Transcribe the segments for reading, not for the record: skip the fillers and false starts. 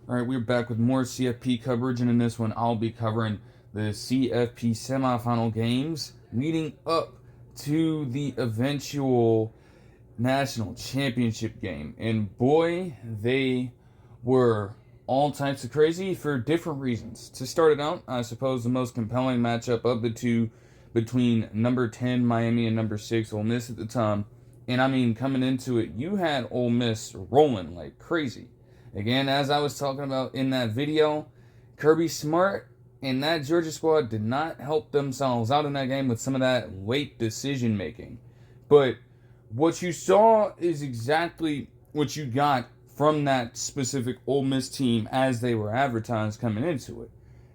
All right, we're back with more CFP coverage, and in this one, I'll be covering the CFP semifinal games leading up to the eventual national championship game. And boy, they were all types of crazy for different reasons. To start it out, I suppose the most compelling matchup of the two between number 10 Miami and number 6 Ole Miss at the time. And I mean, coming into it, you had Ole Miss rolling like crazy. Again, as I was talking about in that video, Kirby Smart and that Georgia squad did not help themselves out in that game with some of that late decision making. But what you saw is exactly what you got from that specific Ole Miss team as they were advertised coming into it.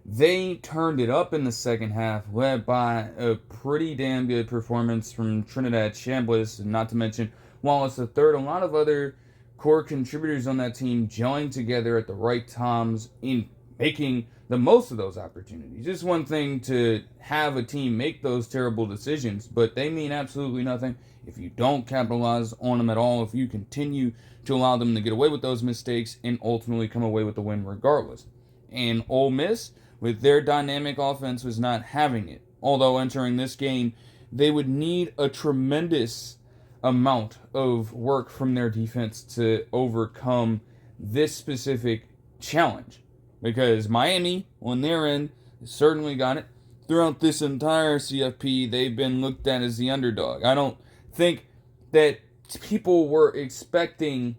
They turned it up in the second half, led by a pretty damn good performance from Trinidad Chambliss, and not to mention Wallace III. A lot of other core contributors on that team gelling together at the right times in making the most of those opportunities. It's one thing to have a team make those terrible decisions, but they mean absolutely nothing if you don't capitalize on them at all, if you continue to allow them to get away with those mistakes and ultimately come away with the win regardless. And Ole Miss, with their dynamic offense, was not having it. Although entering this game, they would need a tremendous amount of work from their defense to overcome this specific challenge. Because Miami, on their end, certainly got it. Throughout this entire CFP, they've been looked at as the underdog. I don't think that people were expecting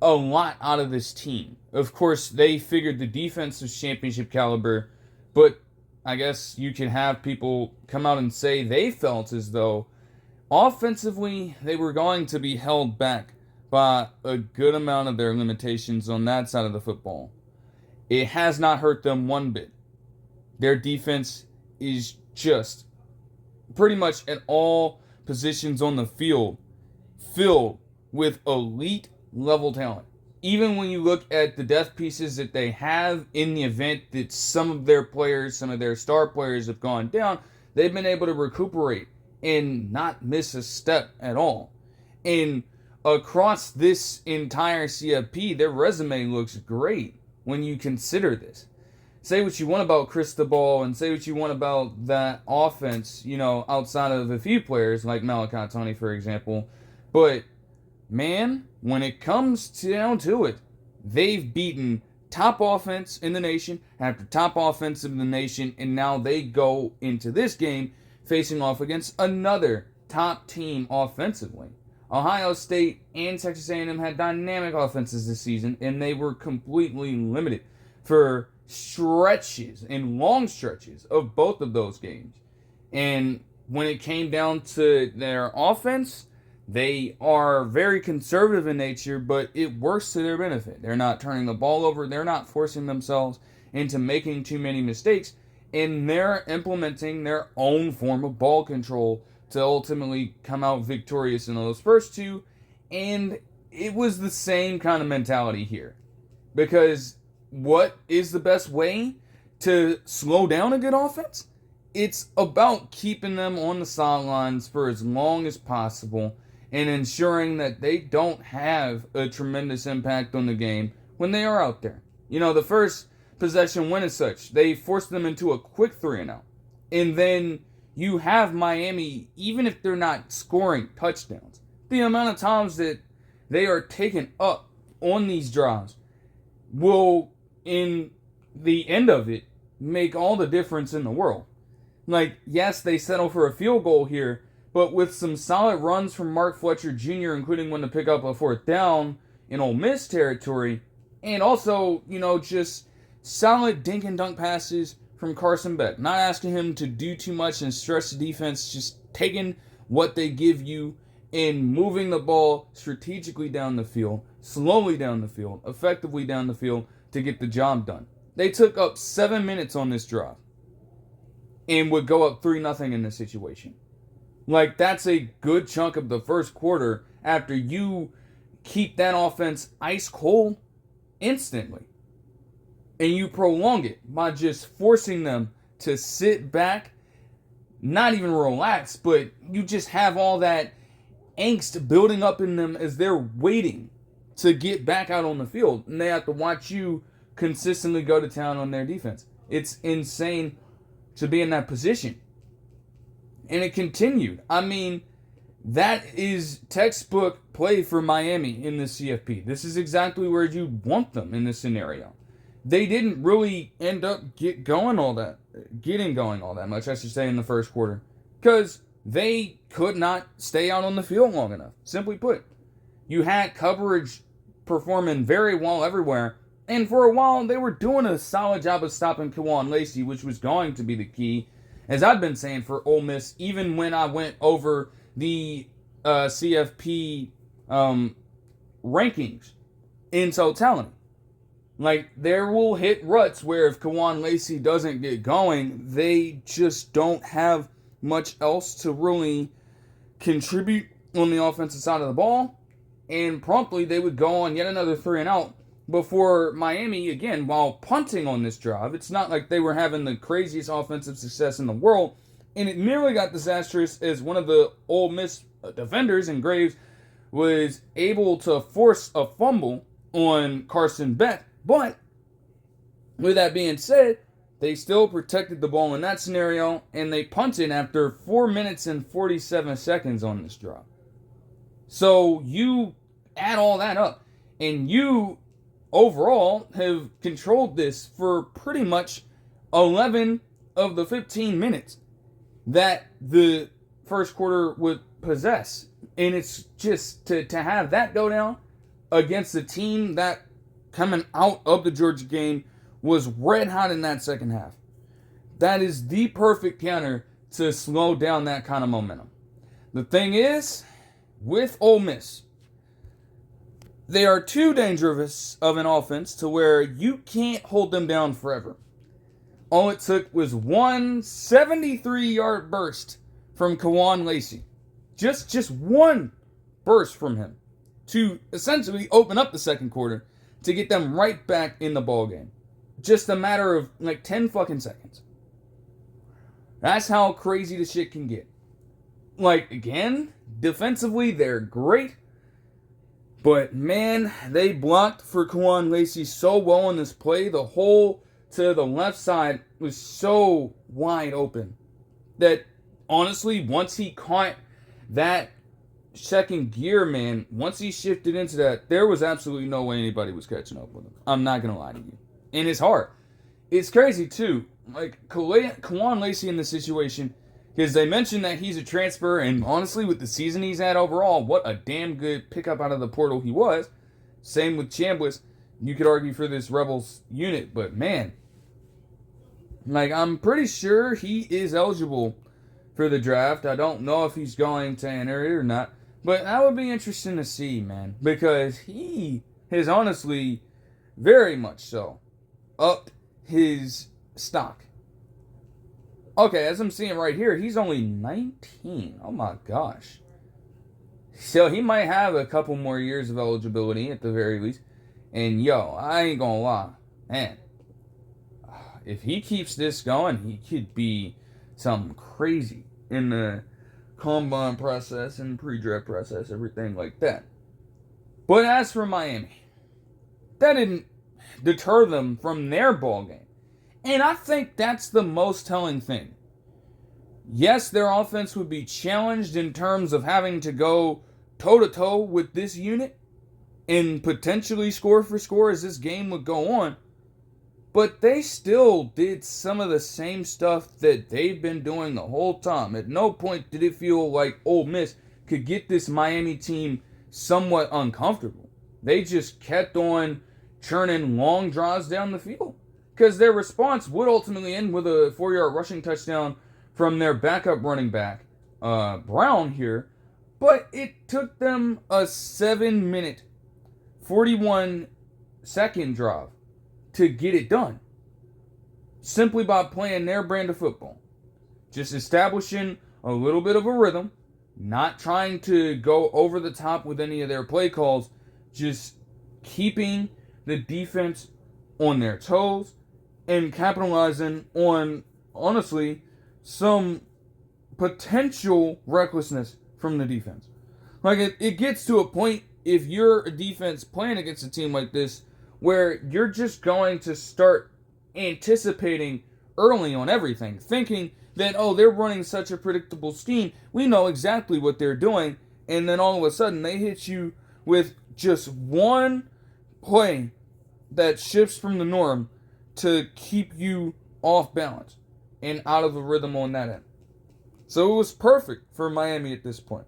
a lot out of this team. Of course, they figured the defense was championship caliber, but I guess you can have people come out and say they felt as though offensively they were going to be held back by a good amount of their limitations on that side of the football. It has not hurt them one bit. Their defense is just pretty much at all positions on the field filled with elite level talent. Even when you look at the depth pieces that they have in the event that some of their players, some of their star players have gone down, they've been able to recuperate and not miss a step at all. And across this entire CFP, their resume looks great when you consider this. Say what you want about Cristobal and say what you want about that offense, outside of a few players like Malachi Toney, for example. But, man, when it comes down to it, they've beaten top offense in the nation after top offense in the nation, and now they go into this game facing off against another top team offensively. Ohio State and Texas A&M had dynamic offenses this season, and they were completely limited for stretches and long stretches of both of those games. And when it came down to their offense, they are very conservative in nature, but it works to their benefit. They're not turning the ball over. They're not forcing themselves into making too many mistakes. And they're implementing their own form of ball control to ultimately come out victorious in those first two. And it was the same kind of mentality here. Because what is the best way to slow down a good offense? It's about keeping them on the sidelines for as long as possible and ensuring that they don't have a tremendous impact on the game when they are out there. The first possession win as such, they forced them into a quick 3-and-out. And then you have Miami, even if they're not scoring touchdowns, the amount of times that they are taken up on these drives will, in the end of it, make all the difference in the world. Like, yes, they settle for a field goal here, but with some solid runs from Mark Fletcher Jr., including one to pick up a fourth down in Ole Miss territory, and also, just solid dink and dunk passes from Carson Beck. Not asking him to do too much and stretch the defense, just taking what they give you and moving the ball strategically down the field, slowly down the field, effectively down the field to get the job done. They took up 7 minutes on this drive and would go up 3-0 in this situation. Like, that's a good chunk of the first quarter after you keep that offense ice cold instantly. And you prolong it by just forcing them to sit back, not even relax, but you just have all that angst building up in them as they're waiting to get back out on the field. And they have to watch you consistently go to town on their defense. It's insane to be in that position. And it continued. I mean, that is textbook play for Miami in the CFP. This is exactly where you want them in this scenario. They didn't really end up getting going all that much, I should say, in the first quarter. Because they could not stay out on the field long enough. Simply put. You had coverage performing very well everywhere. And for a while, they were doing a solid job of stopping Kawan Lacey, which was going to be the key. As I've been saying for Ole Miss, even when I went over the CFP rankings in totality. Like, there will hit ruts where if Kawan Lacey doesn't get going, they just don't have much else to really contribute on the offensive side of the ball. And promptly, they would go on yet another 3-and-out before Miami, again, while punting on this drive. It's not like they were having the craziest offensive success in the world. And it nearly got disastrous as one of the Ole Miss defenders in Graves was able to force a fumble on Carson Beck. But, with that being said, they still protected the ball in that scenario, and they punted after 4 minutes and 47 seconds on this drive. So, you add all that up, and you, overall, have controlled this for pretty much 11 of the 15 minutes that the first quarter would possess. And it's just to have that go down against a team that, coming out of the Georgia game, was red hot in that second half. That is the perfect counter to slow down that kind of momentum. The thing is, with Ole Miss, they are too dangerous of an offense to where you can't hold them down forever. All it took was one 73-yard burst from Kawan Lacey. Just one burst from him to essentially open up the second quarter to get them right back in the ball game. Just a matter of like 10 fucking seconds. That's how crazy the shit can get. Like, again, defensively, they're great. But, man, they blocked for Kawan Lacey so well on this play. The hole to the left side was so wide open that, honestly, once he caught that second gear, man, once he shifted into that, there was absolutely no way anybody was catching up with him. I'm not going to lie to you. And it's hard. It's crazy, too. Like, Kawan Lacey in this situation, because they mentioned that he's a transfer, and honestly, with the season he's had overall, what a damn good pickup out of the portal he was. Same with Chambliss. You could argue for this Rebels unit, but man, like, I'm pretty sure he is eligible for the draft. I don't know if he's going to enter it or not, but that would be interesting to see, man, because he has honestly, very much so, upped his stock. Okay, as I'm seeing right here, he's only 19. Oh my gosh. So he might have a couple more years of eligibility at the very least. And yo, I ain't gonna lie. Man, if he keeps this going, he could be something crazy in the combine process and pre-draft process, everything like that. But as for Miami, that didn't deter them from their ball game. And I think that's the most telling thing. Yes, their offense would be challenged in terms of having to go toe-to-toe with this unit and potentially score for score as this game would go on. But they still did some of the same stuff that they've been doing the whole time. At no point did it feel like Ole Miss could get this Miami team somewhat uncomfortable. They just kept on churning long drives down the field. Because their response would ultimately end with a 4-yard rushing touchdown from their backup running back, Brown here. But it took them a 7-minute, 41-second drive to get it done. Simply by playing their brand of football. Just establishing a little bit of a rhythm. Not trying to go over the top with any of their play calls. Just keeping the defense on their toes. And capitalizing on, honestly, some potential recklessness from the defense. Like, it gets to a point if you're a defense playing against a team like this, where you're just going to start anticipating early on everything, thinking that, oh, they're running such a predictable scheme, we know exactly what they're doing, and then all of a sudden they hit you with just one play that shifts from the norm to keep you off balance and out of a rhythm on that end. So it was perfect for Miami at this point.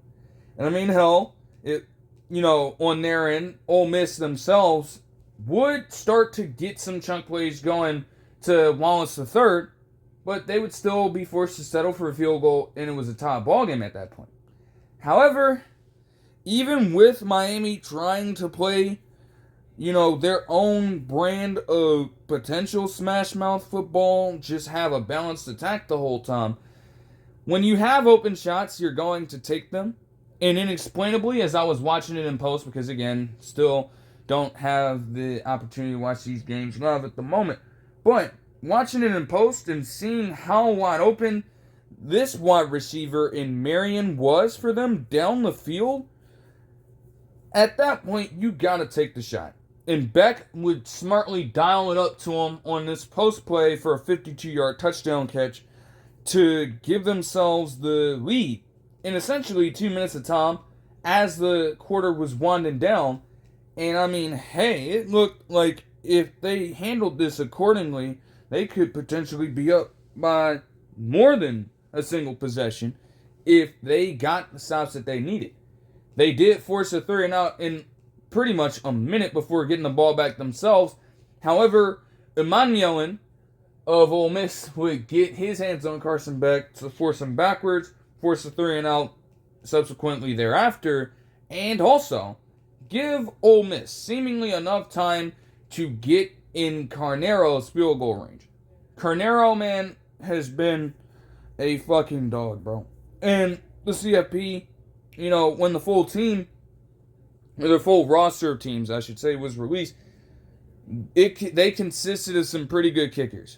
And I mean, hell, on their end, Ole Miss themselves would start to get some chunk plays going to Wallace III, but they would still be forced to settle for a field goal, and it was a tie ball game at that point. However, even with Miami trying to play, their own brand of potential smash mouth football, just have a balanced attack the whole time, when you have open shots, you're going to take them. And inexplainably, as I was watching it in post, because again, still don't have the opportunity to watch these games live at the moment, but watching it in post and seeing how wide open this wide receiver in Marion was for them down the field, at that point, you got to take the shot. And Beck would smartly dial it up to him on this post play for a 52-yard touchdown catch to give themselves the lead in essentially 2 minutes of time as the quarter was winding down. And I mean, hey, it looked like if they handled this accordingly, they could potentially be up by more than a single possession if they got the stops that they needed. They did force a 3-and-out in pretty much a minute before getting the ball back themselves. However, Emmanuelin of Ole Miss would get his hands on Carson Beck to force him backwards, force a 3-and-out subsequently thereafter, and also give Ole Miss seemingly enough time to get in Carnero's field goal range. Carnero, man, has been a fucking dog, bro. And the CFP, when the full team, or the full roster of teams, I should say, was released, they consisted of some pretty good kickers.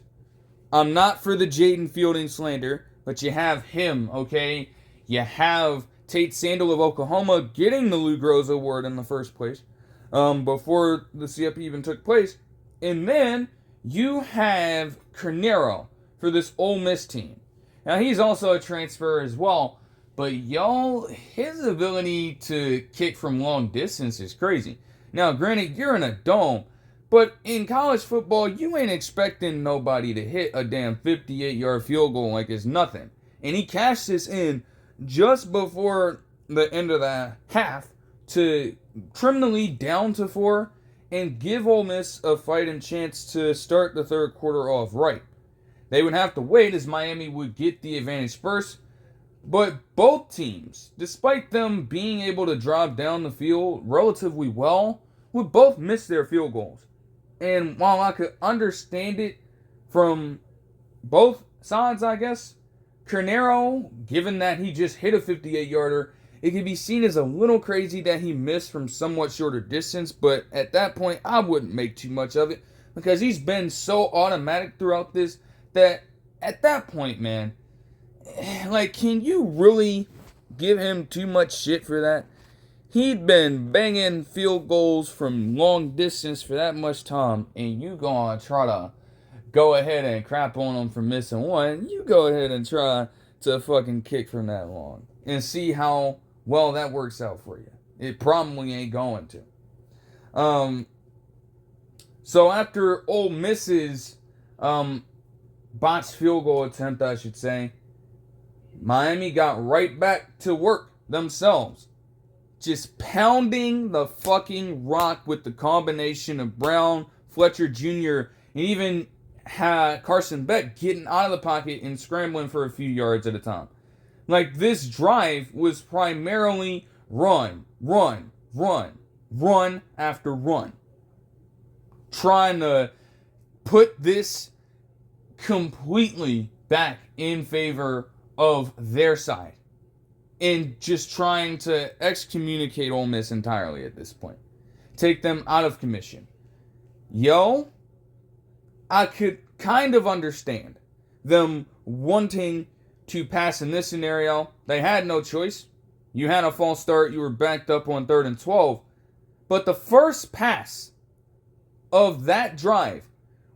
I'm not for the Jaden Fielding slander, but you have him, okay? You have Tate Sandel of Oklahoma getting the Lou Groza Award in the first place before the CFP even took place. And then you have Carnero for this Ole Miss team. Now, he's also a transfer as well, but y'all, his ability to kick from long distance is crazy. Now, granted, you're in a dome, but in college football, you ain't expecting nobody to hit a damn 58-yard field goal like it's nothing. And he cashed this in just before the end of the half to trim the lead down to 4 and give Ole Miss a fighting chance to start the third quarter off right. They would have to wait as Miami would get the advantage first, but both teams, despite them being able to drive down the field relatively well, would both miss their field goals. And while I could understand it from both sides, I guess, Carnero, given that he just hit a 58-yarder, it could be seen as a little crazy that he missed from somewhat shorter distance, but at that point, I wouldn't make too much of it because he's been so automatic throughout this that at that point, man, can you really give him too much shit for that? He'd been banging field goals from long distance for that much time, and you gonna try to go ahead and crap on him for missing one. You go ahead and try to fucking kick from that long and see how well that works out for you. It probably ain't going to. So after Ole Miss's botched field goal attempt, I should say, Miami got right back to work themselves. Just pounding the fucking rock with the combination of Brown, Fletcher Jr., and even had Carson Beck getting out of the pocket and scrambling for a few yards at a time. This drive was primarily run after run. Trying to put this completely back in favor of their side. And just trying to excommunicate Ole Miss entirely at this point. Take them out of commission. I could kind of understand them wanting to pass in this scenario. They had no choice. You had a false start. You were backed up on 3rd and 12. But the first pass of that drive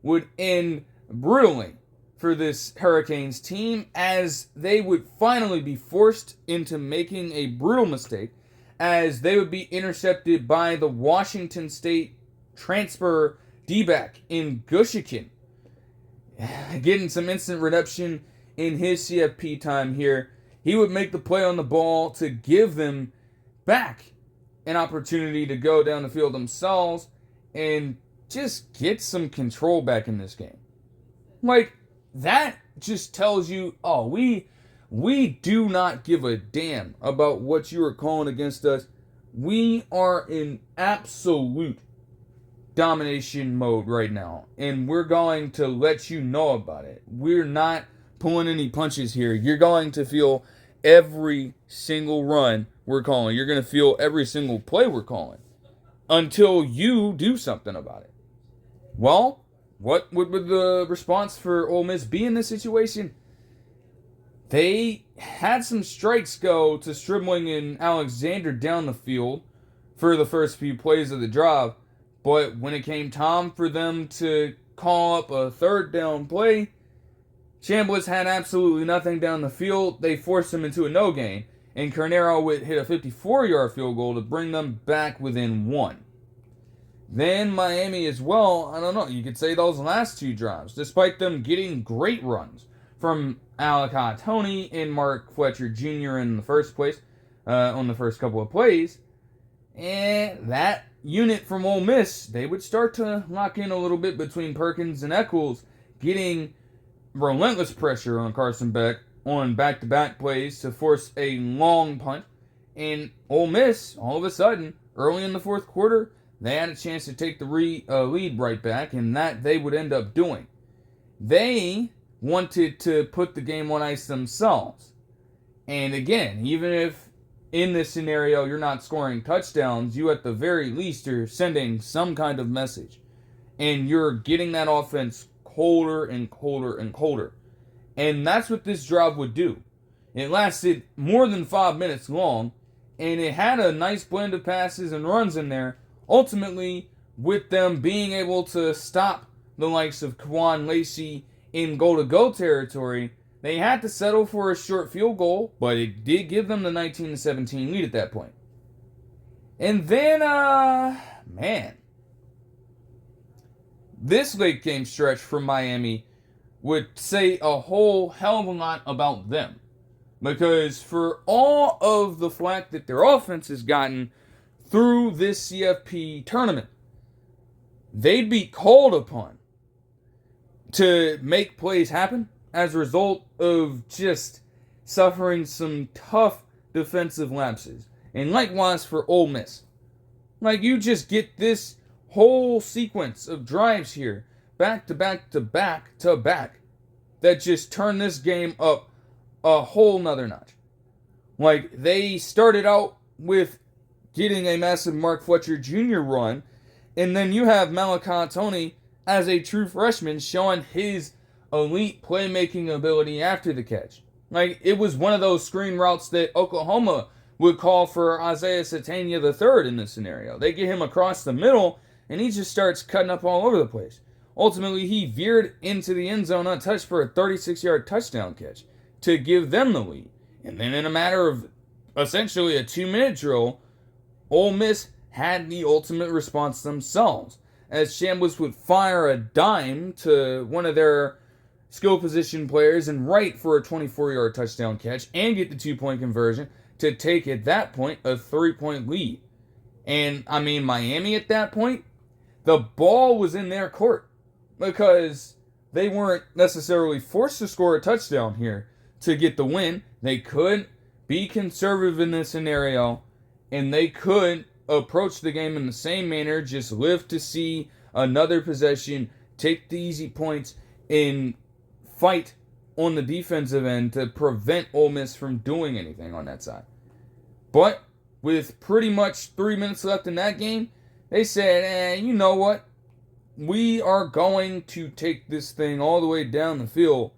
would end brutally for this Hurricanes team, as they would finally be forced into making a brutal mistake, as they would be intercepted by the Washington State transfer D-back in Gushikin, getting some instant redemption in his CFP time here. He would make the play on the ball to give them back an opportunity to go down the field themselves and just get some control back in this game. Like, that just tells you, oh, we do not give a damn about what you are calling against us. We are in absolute domination mode right now, and we're going to let you know about it. We're not pulling any punches here. You're going to feel every single run we're calling. You're going to feel every single play we're calling until you do something about it. Well, what would the response for Ole Miss be in this situation? They had some strikes go to Stribling and Alexander down the field for the first few plays of the drive, but when it came time for them to call up a third down play, Chambliss had absolutely nothing down the field. They forced him into a no gain, and Carnero would hit a 54-yard field goal to bring them back within one. Then Miami as well, I don't know, you could say those last two drives, despite them getting great runs from Toney and Mark Fletcher Jr. in the first place, on the first couple of plays, and that unit from Ole Miss, they would start to lock in a little bit between Perkins and Eccles, getting relentless pressure on Carson Beck on back-to-back plays to force a long punt. And Ole Miss, all of a sudden, early in the fourth quarter, they had a chance to take the lead right back, and that they would end up doing. They wanted to put the game on ice themselves. And again, even if in this scenario you're not scoring touchdowns, you at the very least are sending some kind of message. And you're getting that offense colder and colder and colder. And that's what this drive would do. It lasted more than 5 minutes long, and it had a nice blend of passes and runs in there, ultimately with them being able to stop the likes of Kwan Lacey in goal-to-go territory. They had to settle for a short field goal, but it did give them the 19-17 lead at that point. And then, this late game stretch from Miami would say a whole hell of a lot about them. Because for all of the flack that their offense has gotten through this CFP tournament, they'd be called upon to make plays happen as a result of just suffering some tough defensive lapses. And likewise for Ole Miss. Like, you just get this whole sequence of drives here, back to back to back to back, that just turn this game up a whole nother notch. Like, they started out with getting a massive Mark Fletcher Jr. run, and then you have Toney as a true freshman showing his elite playmaking ability after the catch. Like, it was one of those screen routes that Oklahoma would call for Isaiah Satania III in this scenario. They get him across the middle, and he just starts cutting up all over the place. Ultimately, he veered into the end zone untouched for a 36-yard touchdown catch to give them the lead. And then in a matter of essentially a 2-minute drill, Ole Miss had the ultimate response themselves, as Chambliss would fire a dime to one of their skill position players and right for a 24-yard touchdown catch and get the 2-point conversion to take, at that point, a 3-point lead. And, I mean, Miami at that point, the ball was in their court because they weren't necessarily forced to score a touchdown here to get the win. They could be conservative in this scenario, and they could approach the game in the same manner, just live to see another possession, take the easy points, and fight on the defensive end to prevent Ole Miss from doing anything on that side. But with pretty much 3 minutes left in that game, they said, you know what? We are going to take this thing all the way down the field,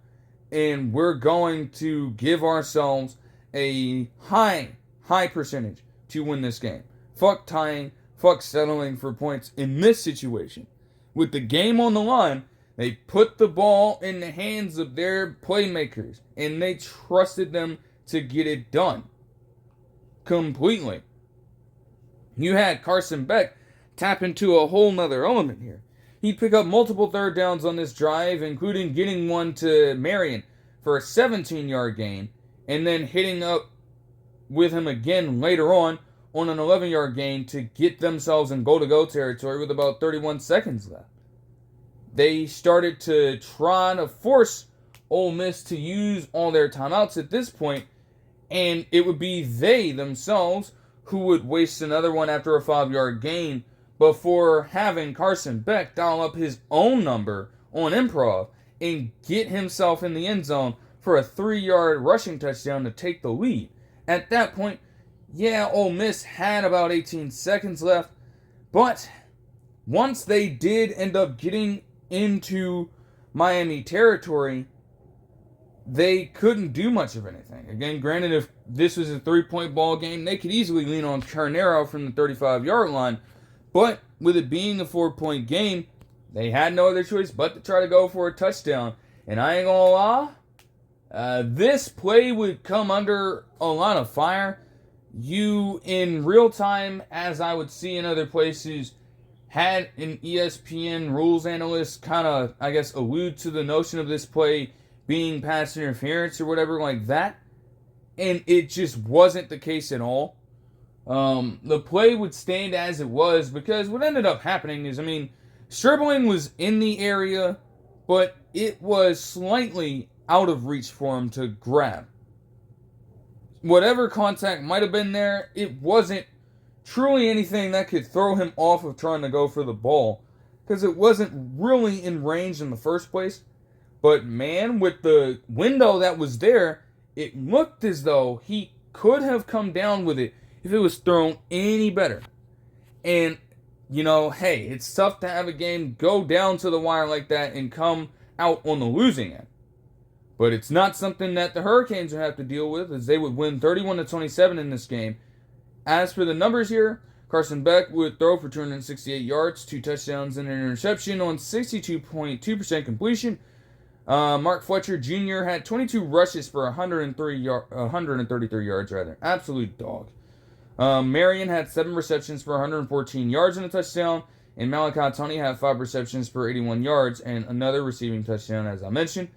and we're going to give ourselves a high percentage to win this game. Fuck tying, fuck settling for points in this situation. With the game on the line, they put the ball in the hands of their playmakers, and they trusted them to get it done. Completely. You had Carson Beck tap into a whole nother element here. He'd pick up multiple third downs on this drive, including getting one to Marion for a 17-yard gain, and then hitting up with him again later on an 11-yard gain to get themselves in goal-to-go territory with about 31 seconds left. They started to try to force Ole Miss to use all their timeouts at this point, and it would be they themselves who would waste another one after a 5-yard gain before having Carson Beck dial up his own number on improv and get himself in the end zone for a 3-yard rushing touchdown to take the lead. At that point, yeah, Ole Miss had about 18 seconds left, but once they did end up getting into Miami territory, they couldn't do much of anything. Again, granted, if this was a 3-point ball game, they could easily lean on Carnero from the 35-yard line, but with it being a 4-point game, they had no other choice but to try to go for a touchdown. And I ain't gonna lie, this play would come under a lot of fire. You, in real time, as I would see in other places, had an ESPN rules analyst kind of, I guess, allude to the notion of this play being pass interference or whatever like that. And it just wasn't the case at all. The play would stand as it was because what ended up happening is, Stribling was in the area, but it was slightly out of reach for him to grab. Whatever contact might have been there, it wasn't truly anything that could throw him off of trying to go for the ball, because it wasn't really in range in the first place. But man, with the window that was there, it looked as though he could have come down with it if it was thrown any better. And, hey, it's tough to have a game go down to the wire like that and come out on the losing end. But it's not something that the Hurricanes would have to deal with, as they would win 31-27 in this game. As for the numbers here, Carson Beck would throw for 268 yards, 2 touchdowns, and an interception on 62.2% completion. Mark Fletcher Jr. had 22 rushes for 133 yards. Absolute dog. Marion had 7 receptions for 114 yards and a touchdown. And Malachi Toney had 5 receptions for 81 yards and another receiving touchdown, as I mentioned.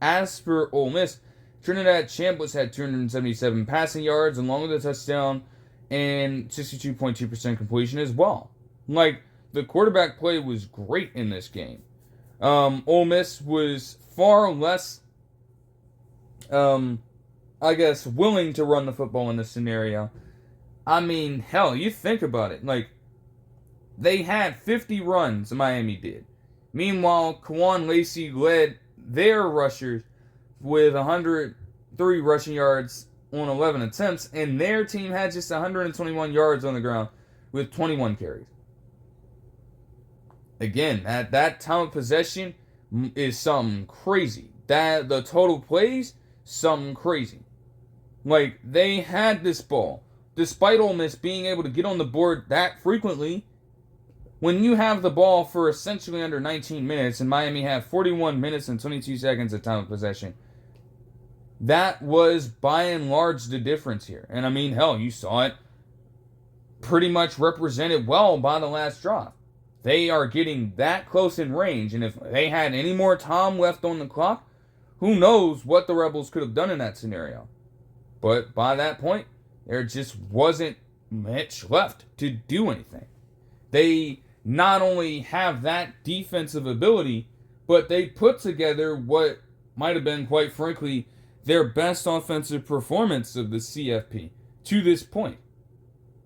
As for Ole Miss, Trinidad Chambliss had 277 passing yards along with a touchdown and 62.2% completion as well. The quarterback play was great in this game. Ole Miss was far less, willing to run the football in this scenario. Hell, you think about it. They had 50 runs, Miami did. Meanwhile, Kawan Lacey led their rushers with 103 rushing yards on 11 attempts, and their team had just 121 yards on the ground with 21 carries. Again, at that time of possession is something crazy. That the total plays, something crazy. They had this ball, despite Ole Miss being able to get on the board that frequently. When you have the ball for essentially under 19 minutes, and Miami had 41 minutes and 22 seconds of time of possession, that was by and large the difference here. And hell, you saw it pretty much represented well by the last drive. They are getting that close in range, and if they had any more time left on the clock, who knows what the Rebels could have done in that scenario. But by that point, there just wasn't much left to do anything. They not only have that defensive ability, but they put together what might have been, quite frankly, their best offensive performance of the CFP to this point.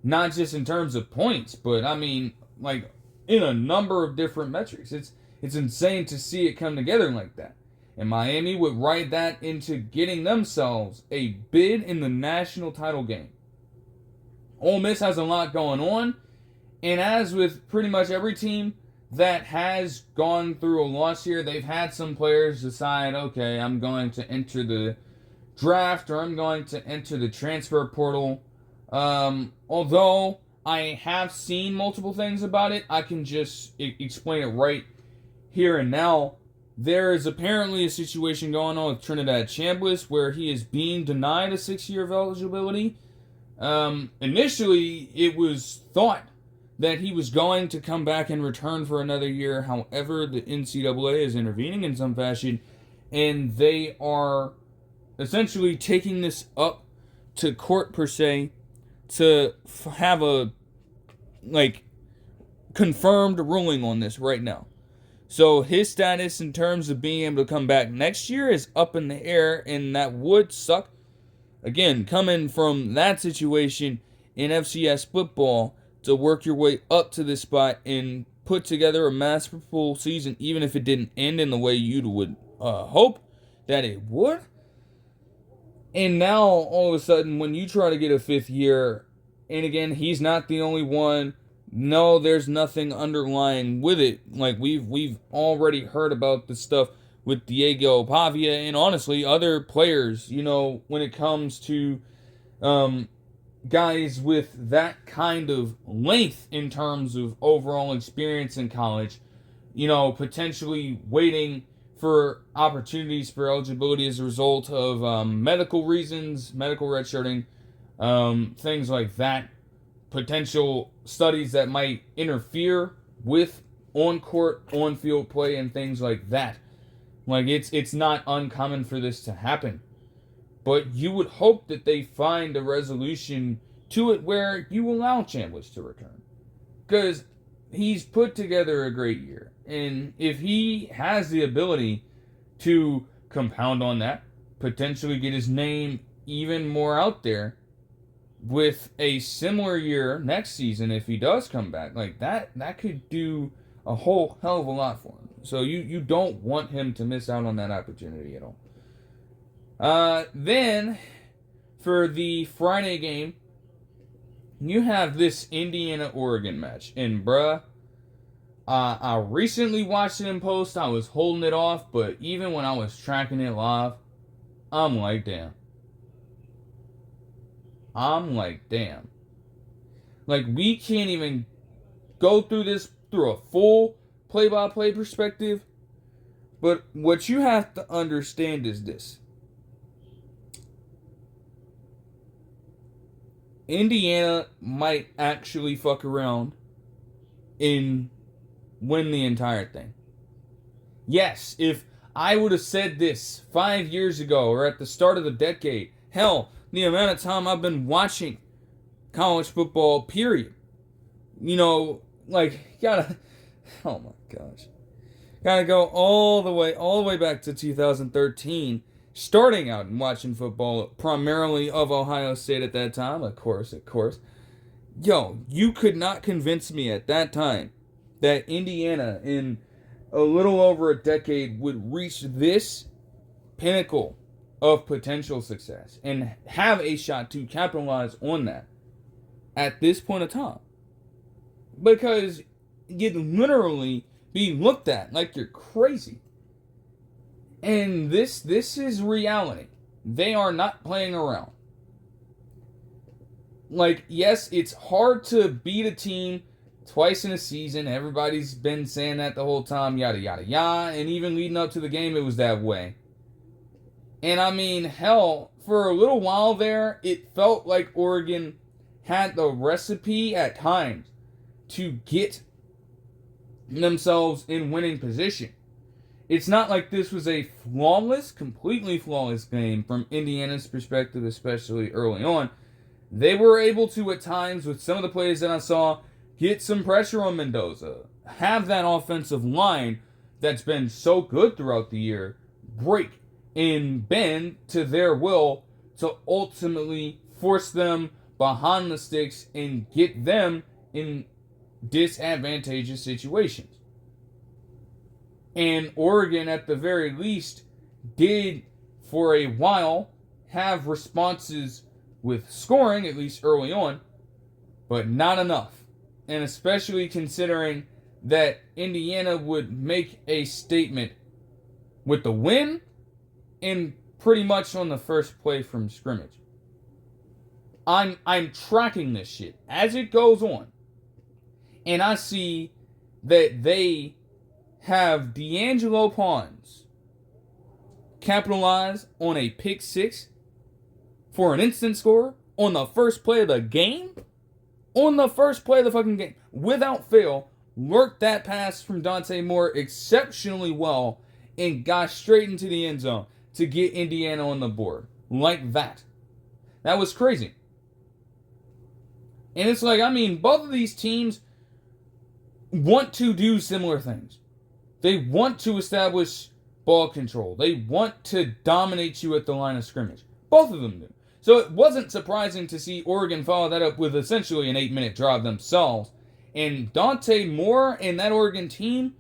Not just in terms of points, but in a number of different metrics. It's insane to see it come together like that. And Miami would write that into getting themselves a bid in the national title game. Ole Miss has a lot going on, and as with pretty much every team that has gone through a loss here, they've had some players decide, okay, I'm going to enter the draft or I'm going to enter the transfer portal. Although I have seen multiple things about it. I can just explain it right here and now. There is apparently a situation going on with Trinidad Chambliss where he is being denied a 6 year of eligibility. Initially, it was thought that he was going to come back and return for another year. However, the NCAA is intervening in some fashion, and they are essentially taking this up to court, per se, to have a, confirmed ruling on this right now. So his status in terms of being able to come back next year is up in the air, and that would suck. Again, coming from that situation in FCS football to work your way up to this spot and put together a masterful season, even if it didn't end in the way you would hope that it would. And now, all of a sudden, when you try to get a 5th year, and again, he's not the only one. No, there's nothing underlying with it. Like, we've already heard about the stuff with Diego Pavia and, honestly, other players, when it comes to guys with that kind of length in terms of overall experience in college, potentially waiting for opportunities for eligibility as a result of medical reasons, medical redshirting, things like that. Potential studies that might interfere with on-court, on-field play and things like that. Like, it's not uncommon for this to happen. But you would hope that they find a resolution to it where you allow Chambliss to return. Because he's put together a great year. And if he has the ability to compound on that, potentially get his name even more out there, with a similar year next season, if he does come back, like that could do a whole hell of a lot for him. So you don't want him to miss out on that opportunity at all. Then, for the Friday game, you have this Indiana-Oregon match. And, bruh, I recently watched it in post. I was holding it off, but even when I was tracking it live, I'm like, damn. Like, we can't even go through this through a full play-by-play perspective. But what you have to understand is this. Indiana might actually fuck around and win the entire thing. Yes, if I would have said this 5 years ago or at the start of the decade, hell, the amount of time I've been watching college football, period. Oh my gosh. Gotta go all the way back to 2013, starting out and watching football, primarily of Ohio State at that time, of course. Yo, you could not convince me at that time that Indiana, in a little over a decade, would reach this pinnacle of potential success and have a shot to capitalize on that at this point of time. Because you'd literally be looked at like you're crazy. And this is reality. They are not playing around. Like, yes, it's hard to beat a team twice in a season. Everybody's been saying that the whole time, yada, yada, yada. And even leading up to the game, it was that way. And I mean, hell, for a little while there, it felt like Oregon had the recipe at times to get themselves in winning position. It's not like this was a completely flawless game from Indiana's perspective, especially early on. They were able to, at times, with some of the plays that I saw, get some pressure on Mendoza. Have that offensive line that's been so good throughout the year break and bend to their will to ultimately force them behind the sticks and get them in disadvantageous situations. And Oregon, at the very least, did, for a while, have responses with scoring, at least early on, but not enough. And especially considering that Indiana would make a statement with the win and pretty much on the first play from scrimmage. I'm tracking this shit as it goes on, and I see that they have D'Angelo Pons capitalize on a pick six for an instant score on the first play of the game. On the first play of the fucking game, without fail, worked that pass from Dante Moore exceptionally well and got straight into the end zone to get Indiana on the board. Like that. That was crazy. And it's like, I mean, both of these teams want to do similar things. They want to establish ball control. They want to dominate you at the line of scrimmage. Both of them do. So it wasn't surprising to see Oregon follow that up with essentially an 8-minute drive themselves. And Dante Moore and that Oregon team,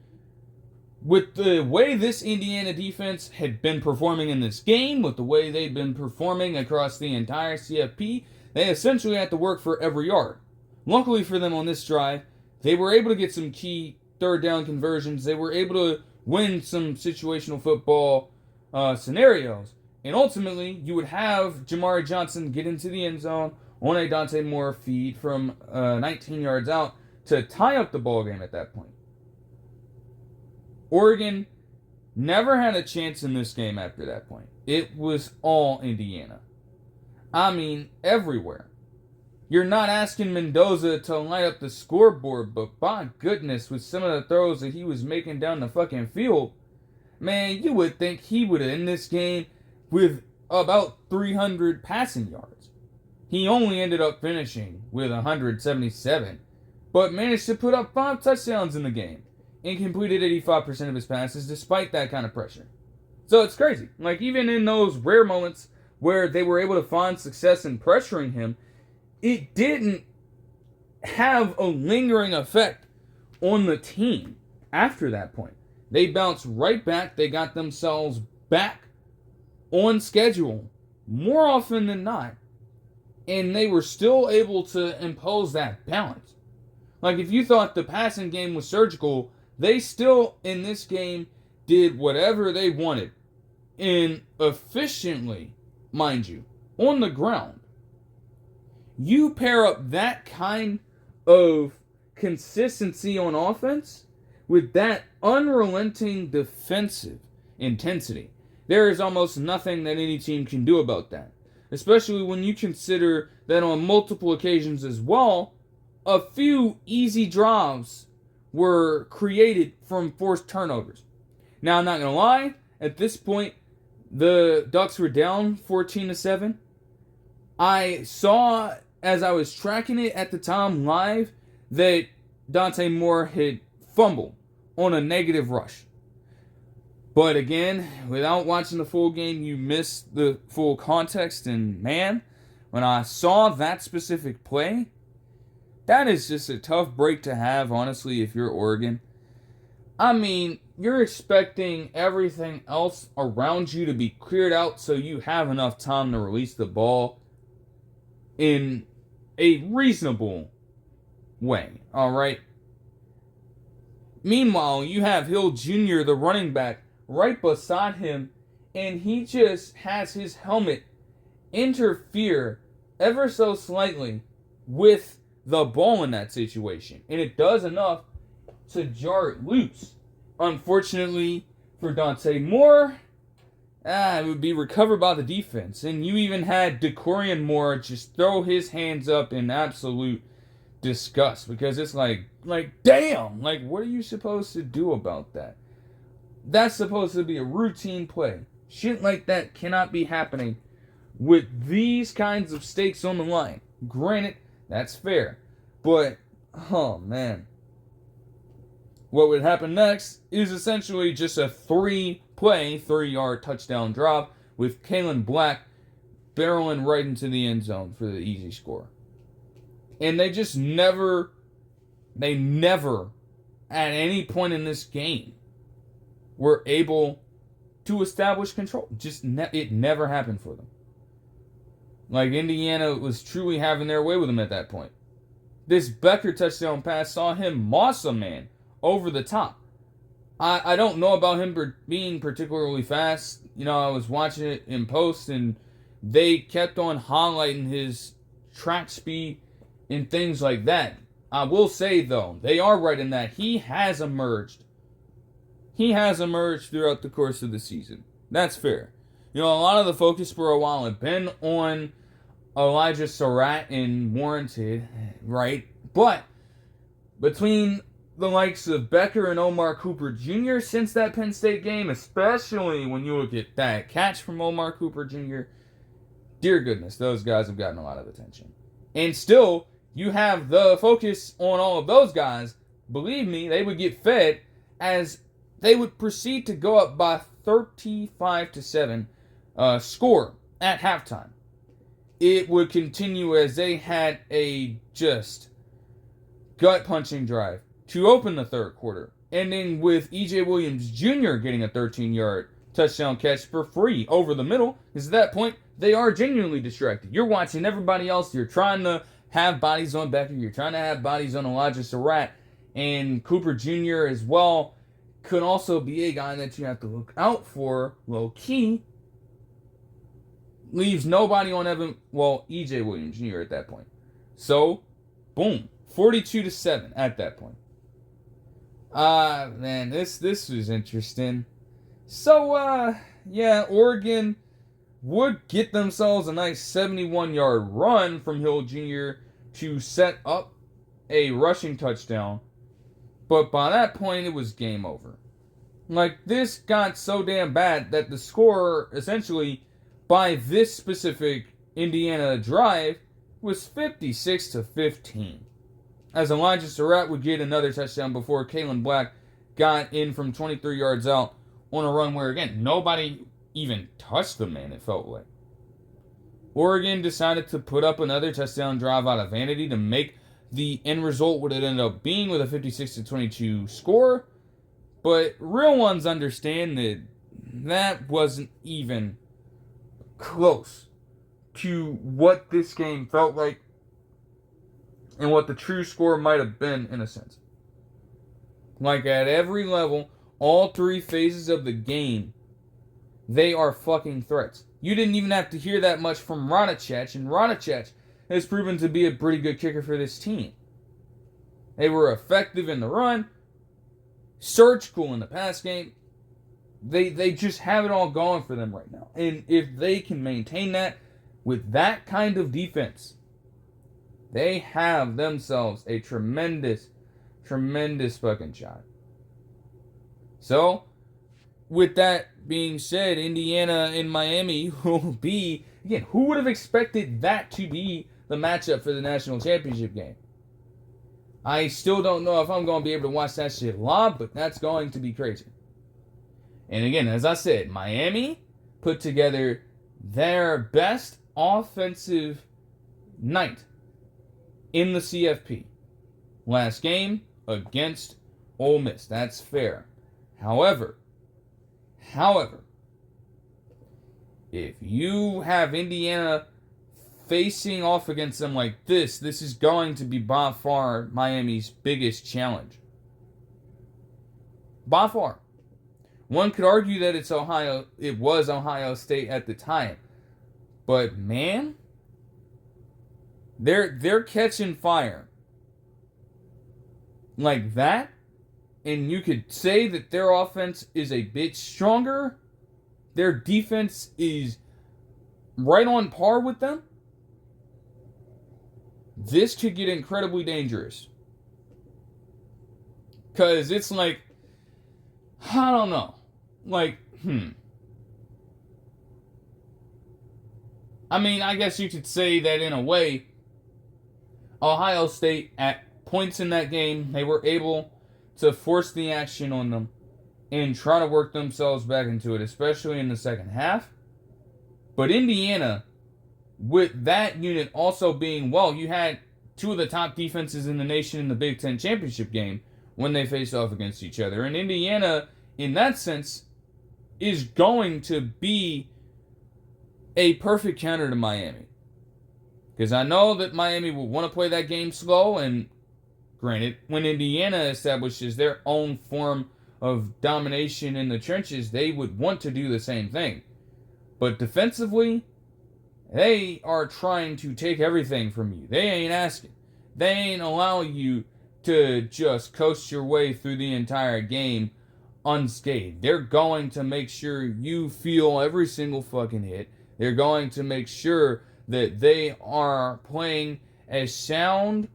with the way this Indiana defense had been performing in this game, with the way they'd been performing across the entire CFP, they essentially had to work for every yard. Luckily for them on this drive, they were able to get some key third down conversions. They were able to win some situational football scenarios. And ultimately, you would have Jamari Johnson get into the end zone on a Dante Moore feed from 19 yards out to tie up the ball game at that point. Oregon never had a chance in this game after that point. It was all Indiana. I mean, everywhere. You're not asking Mendoza to light up the scoreboard, but by goodness, with some of the throws that he was making down the fucking field, man, you would think he would have ended this game with about 300 passing yards. He only ended up finishing with 177, but managed to put up 5 touchdowns in the game and completed 85% of his passes despite that kind of pressure. So it's crazy. Like, even in those rare moments where they were able to find success in pressuring him, it didn't have a lingering effect on the team after that point. They bounced right back. They got themselves back on schedule more often than not, and they were still able to impose that balance. Like, if you thought the passing game was surgical, they still in this game did whatever they wanted, and efficiently, mind you, on the ground. You pair up that kind of consistency on offense with that unrelenting defensive intensity. There is almost nothing that any team can do about that. Especially when you consider that on multiple occasions as well, a few easy drives were created from forced turnovers. Now, I'm not going to lie, at this point, the Ducks were down 14-7. I saw, as I was tracking it at the time live, that Dante Moore had fumbled on a negative rush. But again, without watching the full game, you miss the full context. And man, when I saw that specific play, that is just a tough break to have, honestly, if you're Oregon. I mean, you're expecting everything else around you to be cleared out so you have enough time to release the ball in a reasonable way, all right? Meanwhile, you have Hill Jr., the running back, right beside him, and he just has his helmet interfere ever so slightly with the ball in that situation. And it does enough to jar it loose. Unfortunately for Dante Moore, it would be recovered by the defense. And you even had DeCorian Moore just throw his hands up in absolute disgust. Because it's like, damn, like, what are you supposed to do about that? That's supposed to be a routine play. Shit like that cannot be happening with these kinds of stakes on the line. Granted, that's fair. But, oh man. What would happen next is essentially just a 3-play, 3-yard touchdown drop with Kalen Black barreling right into the end zone for the easy score. And they just never, at any point in this game, were able to establish control. It never happened for them. Like, Indiana was truly having their way with them at that point. This Becker touchdown pass saw him moss a man over the top. I don't know about him being particularly fast. You know, I was watching it in post, and they kept on highlighting his track speed and things like that. I will say, though, they are right in that he has emerged. He has emerged throughout the course of the season. That's fair. You know, a lot of the focus for a while had been on Elijah Surratt and Warranted, right? But between the likes of Becker and Omar Cooper Jr. since that Penn State game, especially when you look at that catch from Omar Cooper Jr., dear goodness, those guys have gotten a lot of attention. And still, you have the focus on all of those guys. Believe me, they would get fed as they would proceed to go up by 35-7 score at halftime. It would continue as they had a just gut-punching drive to open the third quarter, ending with E.J. Williams Jr. getting a 13-yard touchdown catch for free over the middle, because at that point, they are genuinely distracted. You're watching everybody else. You're trying to have bodies on Becker. You're trying to have bodies on Elijah Surratt. And Cooper Jr. as well could also be a guy that you have to look out for low-key. Leaves nobody on E.J. Williams Jr. at that point. So, boom. 42-7 at that point. Man, this was interesting. So, Oregon would get themselves a nice 71-yard run from Hill Jr. to set up a rushing touchdown. But by that point, it was game over. Like, this got so damn bad that the score, essentially, by this specific Indiana drive, was 56-15. As Elijah Surratt would get another touchdown before Kalen Black got in from 23 yards out on a run where, again, nobody even touched the man, it felt like. Oregon decided to put up another touchdown drive out of vanity to make the end result what it ended up being with a 56-22 score. But real ones understand that that wasn't even close to what this game felt like and what the true score might have been, in a sense. Like, at every level, all three phases of the game, they are fucking threats. You didn't even have to hear that much from Radachach, and Radachach has proven to be a pretty good kicker for this team. They were effective in the run, surgical in the pass game. They just have it all going for them right now. And if they can maintain that with that kind of defense, they have themselves a tremendous, tremendous fucking shot. So, with that being said, Indiana and Miami will be, again, who would have expected that to be the matchup for the national championship game? I still don't know if I'm going to be able to watch that shit live, but that's going to be crazy. And again, as I said, Miami put together their best offensive night in the CFP. Last game against Ole Miss. That's fair. However, if you have Indiana facing off against them like this is going to be by far Miami's biggest challenge. By far. One could argue that it was Ohio State at the time. But man, they're catching fire like that, and you could say that their offense is a bit stronger. Their defense is right on par with them. This could get incredibly dangerous. Because it's like, I don't know. Like, I mean, I guess you could say that in a way, Ohio State, at points in that game, they were able to force the action on them and try to work themselves back into it, especially in the second half. But Indiana, with that unit also being, you had two of the top defenses in the nation in the Big Ten championship game when they faced off against each other. And Indiana, in that sense, is going to be a perfect counter to Miami. Because I know that Miami will want to play that game slow, and granted, when Indiana establishes their own form of domination in the trenches, they would want to do the same thing. But defensively, They are trying to take everything from you. They ain't asking. They ain't allowing you to just coast your way through the entire game unscathed. They're going to make sure you feel every single fucking hit. They're going to make sure that they are playing as sound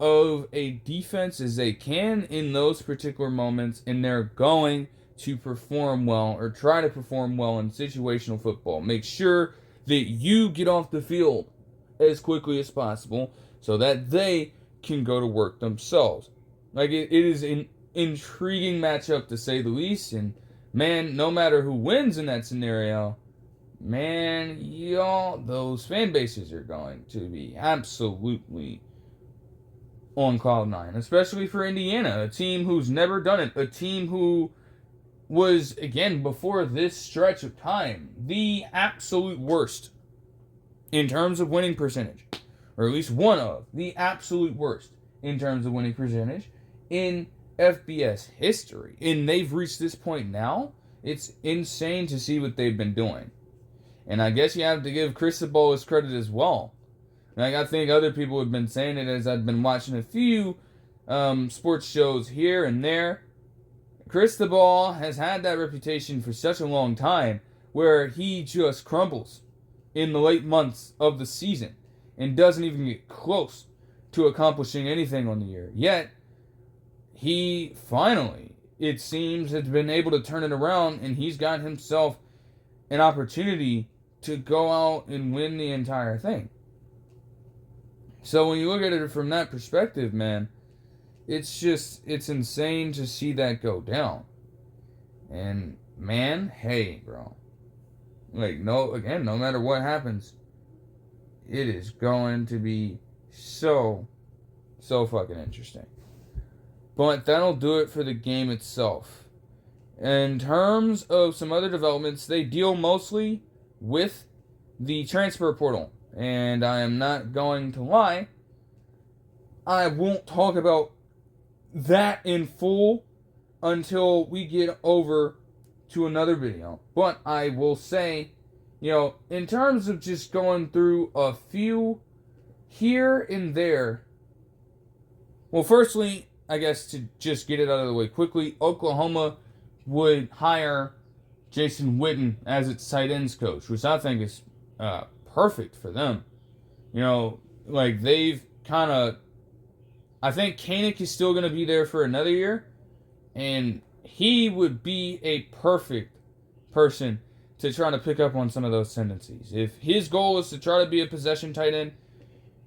of a defense as they can in those particular moments, and they're going to perform well or try to perform well in situational football. Make sure that you get off the field as quickly as possible so that they can go to work themselves. Like, it is an intriguing matchup to say the least, and man, no matter who wins in that scenario, man, y'all, those fan bases are going to be absolutely on cloud nine, especially for Indiana, a team who's never done it, a team who was, again, before this stretch of time, the absolute worst in terms of winning percentage, or at least one of the absolute worst in terms of winning percentage in FBS history. And they've reached this point now. It's insane to see what they've been doing. And I guess you have to give Cristobal his credit as well. Like, I think other people have been saying it as I've been watching a few sports shows here and there. Cristobal has had that reputation for such a long time where he just crumbles in the late months of the season and doesn't even get close to accomplishing anything on the year. Yet, he finally, it seems, has been able to turn it around, and he's got himself an opportunity to go out and win the entire thing. So when you look at it from that perspective, man, it's insane to see that go down. And, man, hey, bro. Like, no matter what happens, it is going to be so fucking interesting. But that'll do it for the game itself. In terms of some other developments, they deal mostly with the transfer portal. And I am not going to lie, I won't talk about that in full until we get over to another video. But I will say, in terms of just going through a few here and there. Well, firstly, I guess to just get it out of the way quickly, Oklahoma would hire Jason Witten as its tight ends coach, which I think is perfect for them. Like, they've kind of, I think Koenig is still going to be there for another year, and he would be a perfect person to try to pick up on some of those tendencies. If his goal is to try to be a possession tight end,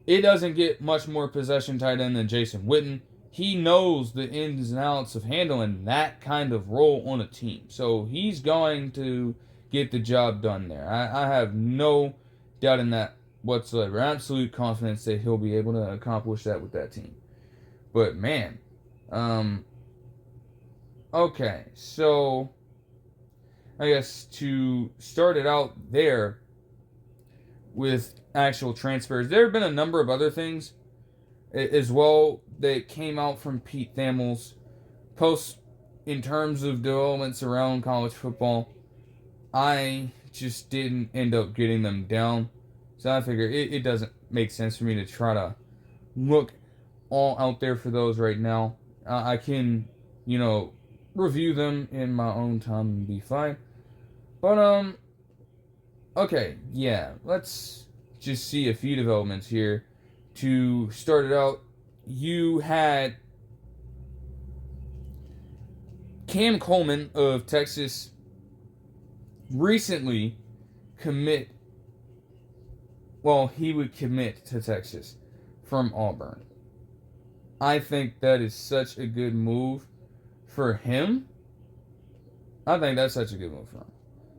it doesn't get much more possession tight end than Jason Witten. He knows the ins and outs of handling that kind of role on a team. So he's going to get the job done there. I have no doubt in that whatsoever. Absolute confidence that he'll be able to accomplish that with that team. But, man, okay, so I guess to start it out there with actual transfers, there have been a number of other things as well that came out from Pete Thamel's posts in terms of developments around college football. I just didn't end up getting them down, so I figure it doesn't make sense for me to try to look all out there for those right now. I can, review them in my own time and be fine. But, okay, yeah, let's just see a few developments here. To start it out, you had Cam Coleman of Texas recently commit, well, he would commit to Texas from Auburn. I think that is such a good move for him. I think that's such a good move for him.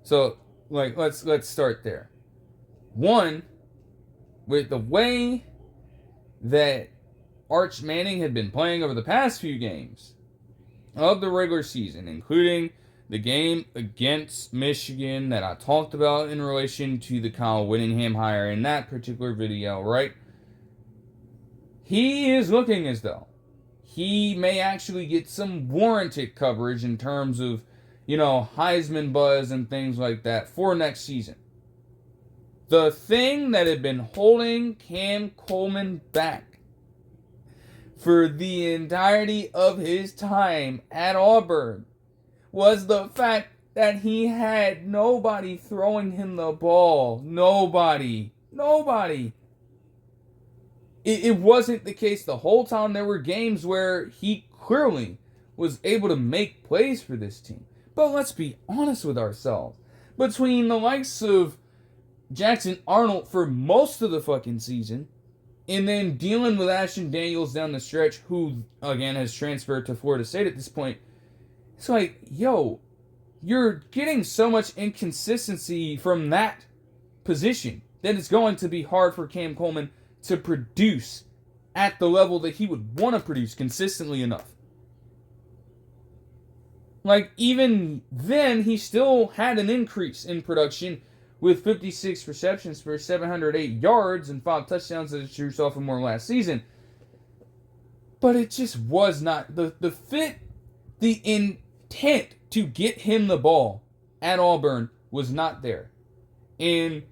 So, let's start there. One, with the way that Arch Manning had been playing over the past few games of the regular season, including the game against Michigan that I talked about in relation to the Kyle Whittingham hire in that particular video, right? He is looking as though he may actually get some warranted coverage in terms of, Heisman buzz and things like that for next season. The thing that had been holding Cam Coleman back for the entirety of his time at Auburn was the fact that he had nobody throwing him the ball. Nobody. It wasn't the case the whole time. There were games where he clearly was able to make plays for this team. But let's be honest with ourselves. Between the likes of Jackson Arnold for most of the fucking season, and then dealing with Ashton Daniels down the stretch, who, again, has transferred to Florida State at this point, it's like, yo, you're getting so much inconsistency from that position that it's going to be hard for Cam Coleman to produce at the level that he would want to produce consistently enough. Like, even then, he still had an increase in production with 56 receptions for 708 yards and 5 touchdowns as a true sophomore last season. But it just was not the fit, the intent to get him the ball at Auburn was not there. And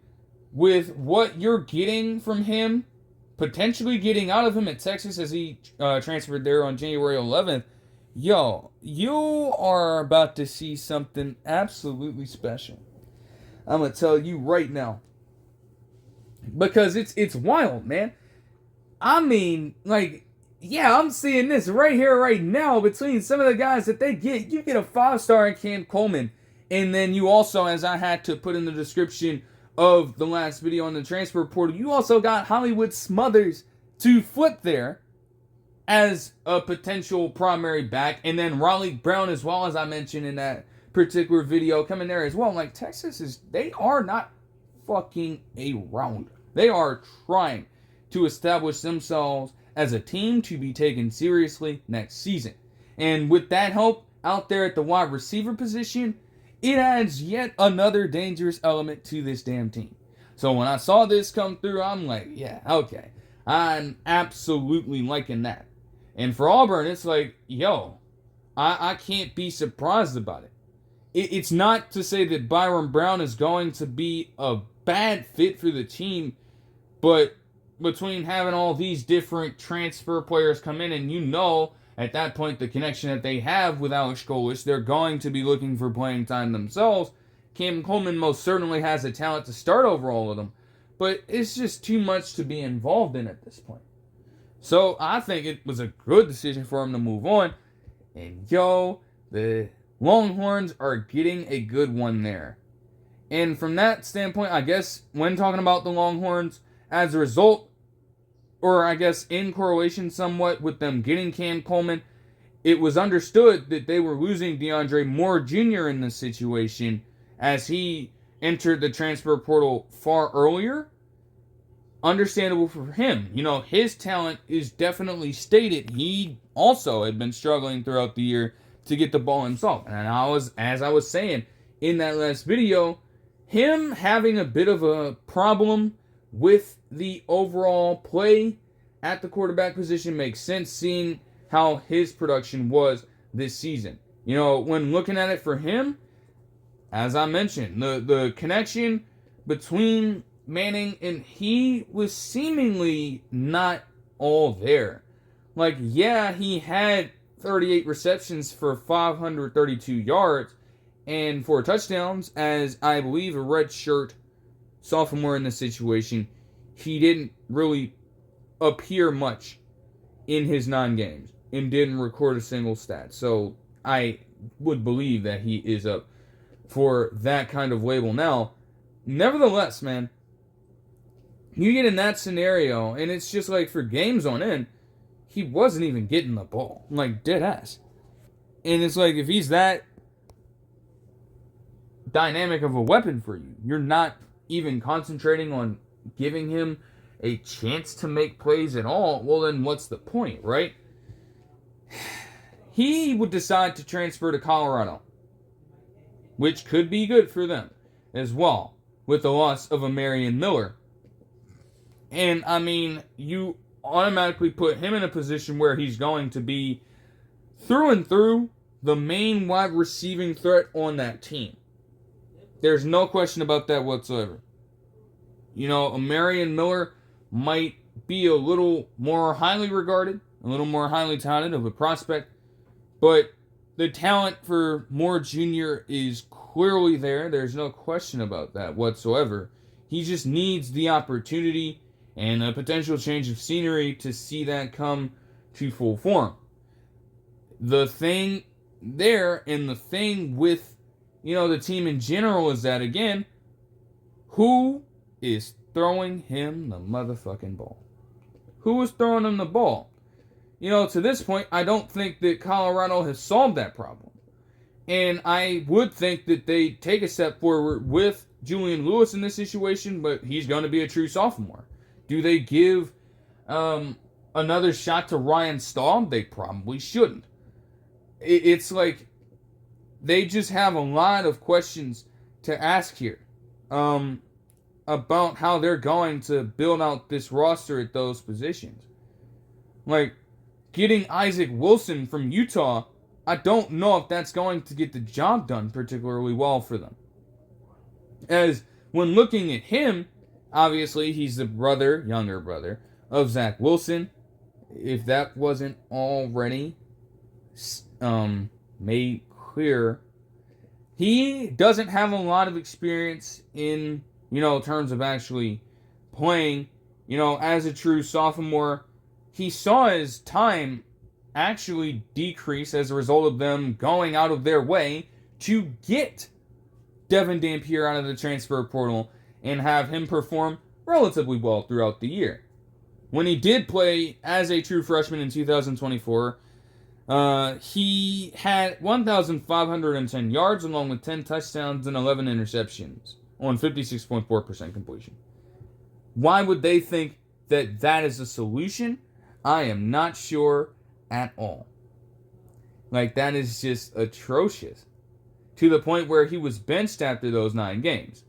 with what you're getting from him, potentially getting out of him at Texas as he transferred there on January 11th, yo, you are about to see something absolutely special. I'm going to tell you right now. Because it's wild, man. I mean, like, yeah, I'm seeing this right here, right now, between some of the guys that they get. You get a 5-star in Cam Coleman. And then you also, as I had to put in the description of the last video on the transfer portal, you also got Hollywood Smothers to flip there as a potential primary back. And then Raleigh Brown as well, as I mentioned in that particular video, coming there as well. Like, Texas they are not fucking around. They are trying to establish themselves as a team to be taken seriously next season. And with that help out there at the wide receiver position, it adds yet another dangerous element to this damn team. So when I saw this come through, I'm like, yeah, okay. I'm absolutely liking that. And for Auburn, it's like, yo, I can't be surprised about it. It's not to say that Byron Brown is going to be a bad fit for the team, but between having all these different transfer players come in, and you know, at that point, the connection that they have with Alex Golesh, they're going to be looking for playing time themselves. Cam Coleman most certainly has the talent to start over all of them, but it's just too much to be involved in at this point. So I think it was a good decision for him to move on. And yo, the Longhorns are getting a good one there. And from that standpoint, I guess when talking about the Longhorns, as a result, or I guess in correlation somewhat with them getting Cam Coleman, it was understood that they were losing DeAndre Moore Jr. in this situation as he entered the transfer portal far earlier. Understandable for him. You know, his talent is definitely stated. He also had been struggling throughout the year to get the ball himself. And as I was saying in that last video, him having a bit of a problem with the overall play at the quarterback position makes sense, seeing how his production was this season. You know, when looking at it for him, as I mentioned, the connection between Manning and he was seemingly not all there. Like, yeah, he had 38 receptions for 532 yards and 4 touchdowns, as I believe a redshirt sophomore in this situation. He didn't really appear much in his 9 games and didn't record a single stat. So I would believe that he is up for that kind of label now. Nevertheless, man, you get in that scenario, and it's just like for games on end, he wasn't even getting the ball. Like, dead ass. And it's like, if he's that dynamic of a weapon for you, you're not even concentrating on giving him a chance to make plays at all, well, then what's the point, right? He would decide to transfer to Colorado, which could be good for them as well, with the loss of a Marion Miller. And, I mean, you automatically put him in a position where he's going to be, through and through, the main wide receiving threat on that team. There's no question about that whatsoever. Marion Miller might be a little more highly regarded, a little more highly touted of a prospect, but the talent for Moore Jr. is clearly there. There's no question about that whatsoever. He just needs the opportunity and a potential change of scenery to see that come to full form. The thing there and the thing with, the team in general is that, again, who is throwing him the motherfucking ball? Who is throwing him the ball? To this point, I don't think that Colorado has solved that problem. And I would think that they take a step forward with Julian Lewis in this situation, but he's going to be a true sophomore. Do they give another shot to Ryan Stahl? They probably shouldn't. It's like they just have a lot of questions to ask here about how they're going to build out this roster at those positions. Like, getting Isaac Wilson from Utah, I don't know if that's going to get the job done particularly well for them. As when looking at him, obviously he's the younger brother, of Zach Wilson. If that wasn't already made clear, he doesn't have a lot of experience in, terms of actually playing, as a true sophomore. He saw his time actually decrease as a result of them going out of their way to get Devin Dampier out of the transfer portal and have him perform relatively well throughout the year. When he did play as a true freshman in 2024, he had 1,510 yards along with 10 touchdowns and 11 interceptions on 56.4% completion. Why would they think that that is a solution? I am not sure at all. Like, that is just atrocious. To the point where he was benched after those 9 games.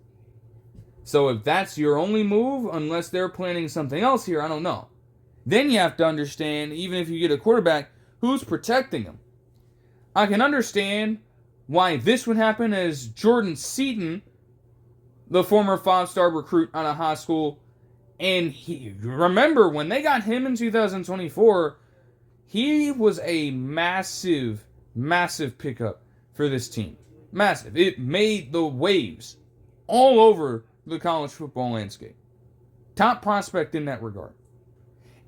So if that's your only move, unless they're planning something else here, I don't know. Then you have to understand, even if you get a quarterback, who's protecting him. I can understand why this would happen, as Jordan Seaton, the former 5-star recruit out of high school, and remember when they got him in 2024, he was a massive, massive pickup for this team. Massive. It made the waves all over the college football landscape. Top prospect in that regard.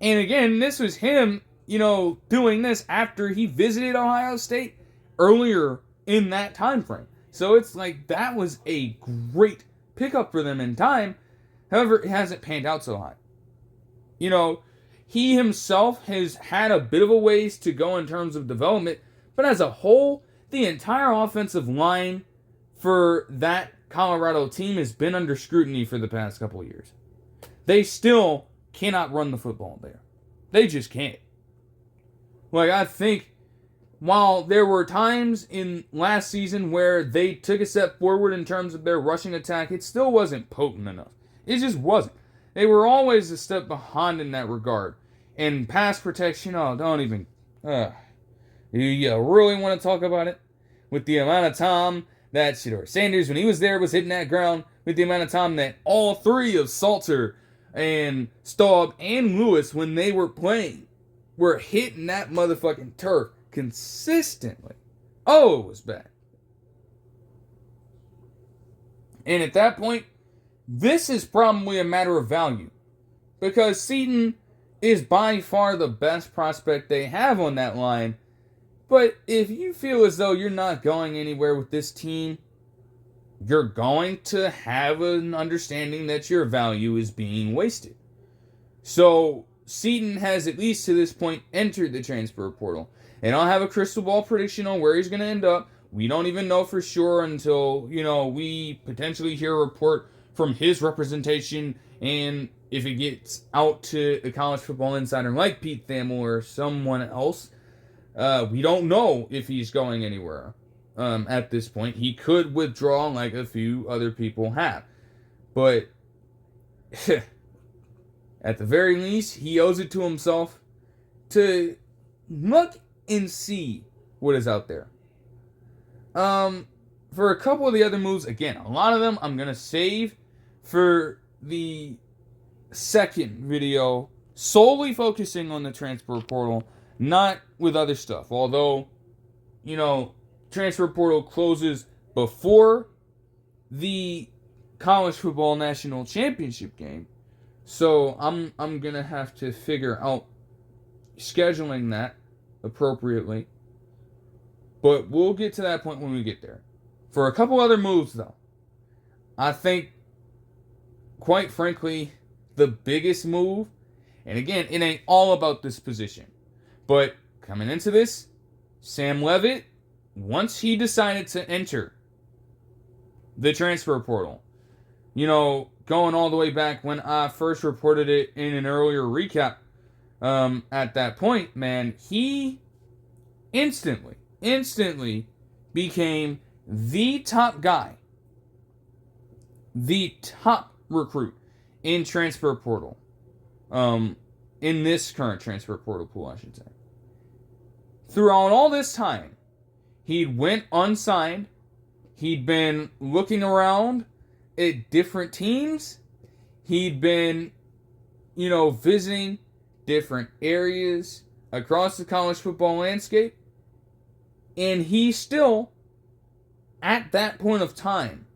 And again, this was him, doing this after he visited Ohio State earlier in that time frame. So it's like that was a great pickup for them in time. However, it hasn't panned out so high. He himself has had a bit of a ways to go in terms of development, but as a whole, the entire offensive line for that Colorado team has been under scrutiny for the past couple of years. They still cannot run the football there. They just can't. Like, I think while there were times in last season where they took a step forward in terms of their rushing attack, it still wasn't potent enough. It just wasn't. They were always a step behind in that regard. And pass protection, don't even... you really want to talk about it? With the amount of time that Shedeur Sanders, when he was there, was hitting that ground, with the amount of time that all three of Salter and Staub and Lewis, when they were playing, were hitting that motherfucking turf consistently. Oh, it was bad. And at that point, this is probably a matter of value. Because Seaton is by far the best prospect they have on that line. But if you feel as though you're not going anywhere with this team, you're going to have an understanding that your value is being wasted. So Seaton has, at least to this point, entered the transfer portal. And I'll have a crystal ball prediction on where he's going to end up. We don't even know for sure until, we potentially hear a report from his representation, and if it gets out to a college football insider like Pete Thamel or someone else, we don't know if he's going anywhere at this point. He could withdraw like a few other people have. But at the very least, he owes it to himself to look and see what is out there. For a couple of the other moves, again, a lot of them I'm going to save for the second video solely focusing on the transfer portal, not with other stuff. Although, transfer portal closes before the college football national championship game. So I'm going to have to figure out scheduling that appropriately. But we'll get to that point when we get there. For a couple other moves, though, I think, quite frankly, the biggest move, and again, it ain't all about this position, but coming into this, Sam Leavitt, once he decided to enter the transfer portal, going all the way back when I first reported it in an earlier recap, at that point, man, he instantly became the top guy, the top recruit in transfer portal, in this current transfer portal pool, I should say. Throughout all this time, he'd went unsigned. He'd been looking around at different teams. He'd been, visiting different areas across the college football landscape. And he still, at that point of time,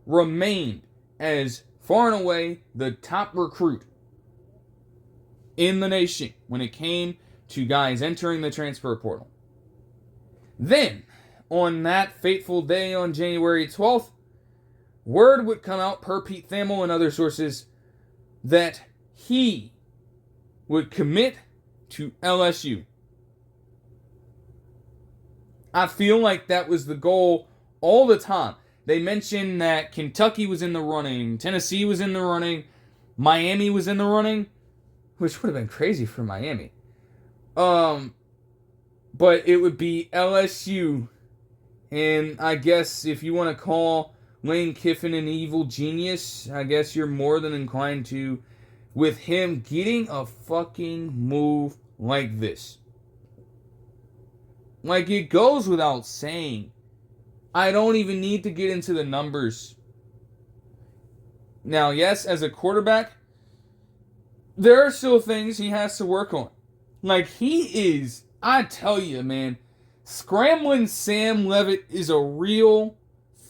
remained as far and away the top recruit in the nation when it came to guys entering the transfer portal. Then, on that fateful day on January 12th, word would come out per Pete Thamel and other sources that he would commit to LSU. I feel like that was the goal all the time. They mentioned that Kentucky was in the running, Tennessee was in the running, Miami was in the running, which would have been crazy for Miami. But it would be LSU. And I guess if you want to call Lane Kiffin an evil genius, I guess you're more than inclined to, with him getting a fucking move like this. Like, it goes without saying. I don't even need to get into the numbers. Now, yes, as a quarterback, there are still things he has to work on. Like, he is, I tell you, man, scrambling Sam Leavitt is a real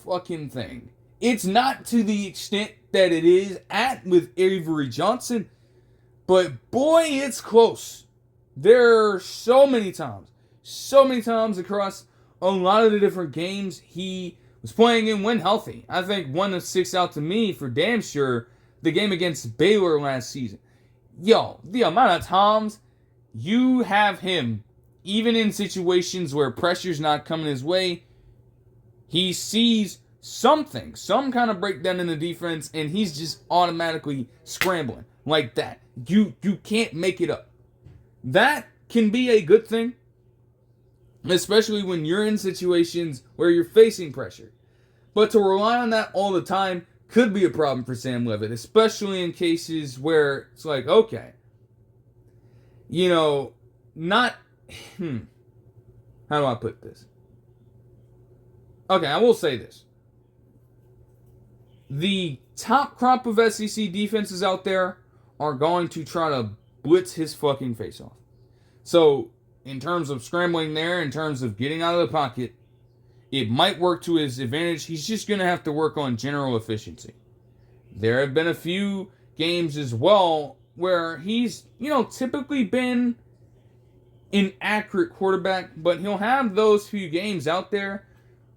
fucking thing. It's not to the extent that it is with Avery Johnson, but boy, it's close. There are so many times across a lot of the different games he was playing in when healthy. I think one that sticks out to me for damn sure, the game against Baylor last season. Yo, the amount of times you have him, even in situations where pressure's not coming his way, he sees something, some kind of breakdown in the defense, and he's just automatically scrambling like that. You can't make it up. That can be a good thing, especially when you're in situations where you're facing pressure. But to rely on that all the time could be a problem for Sam Leavitt, especially in cases where it's like, okay, not, how do I put this? Okay, I will say this. The top crop of SEC defenses out there are going to try to blitz his fucking face off. So, in terms of scrambling there, in terms of getting out of the pocket, it might work to his advantage. He's just going to have to work on general efficiency. There have been a few games as well where he's, typically been an accurate quarterback, but he'll have those few games out there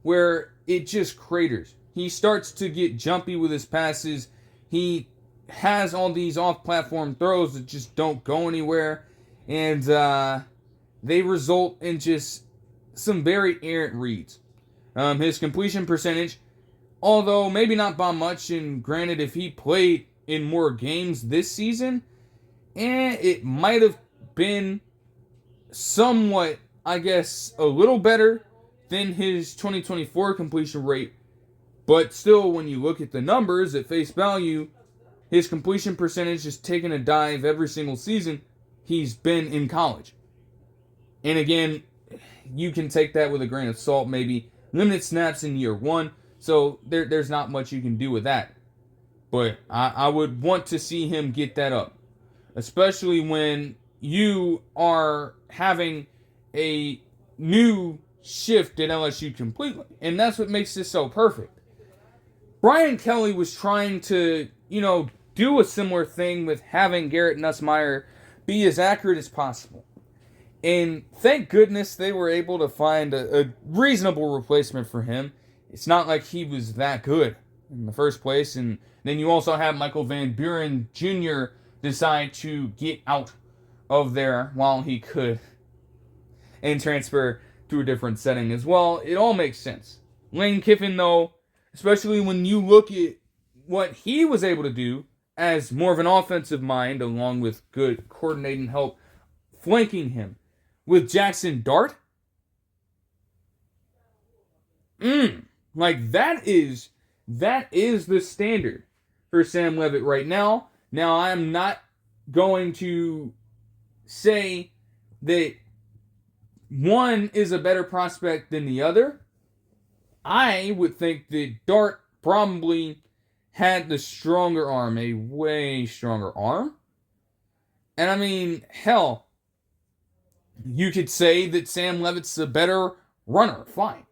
where it just craters. He starts to get jumpy with his passes. He has all these off-platform throws that just don't go anywhere. And they result in just some very errant reads. His completion percentage, although maybe not by much, and granted if he played in more games this season, it might have been somewhat, I guess, a little better than his 2024 completion rate. But still, when you look at the numbers at face value, his completion percentage is taking a dive every single season he's been in college. And again, you can take that with a grain of salt, maybe. Limited snaps in year one, so there's not much you can do with that. But I would want to see him get that up. Especially when you are having a new shift at LSU completely. And that's what makes this so perfect. Brian Kelly was trying to, do a similar thing with having Garrett Nussmeier be as accurate as possible. And thank goodness they were able to find a reasonable replacement for him. It's not like he was that good in the first place. And then you also have Michael Van Buren Jr. decide to get out of there while he could and transfer to a different setting as well. It all makes sense. Lane Kiffin, though, especially when you look at what he was able to do as more of an offensive mind, along with good coordinating help flanking him with Jackson Dart. Like that is the standard for Sam Leavitt right now. Now, I am not going to say that one is a better prospect than the other. I would think that Dart probably had the stronger arm, a way stronger arm. And I mean, hell, you could say that Sam Leavitt's a better runner. Fine.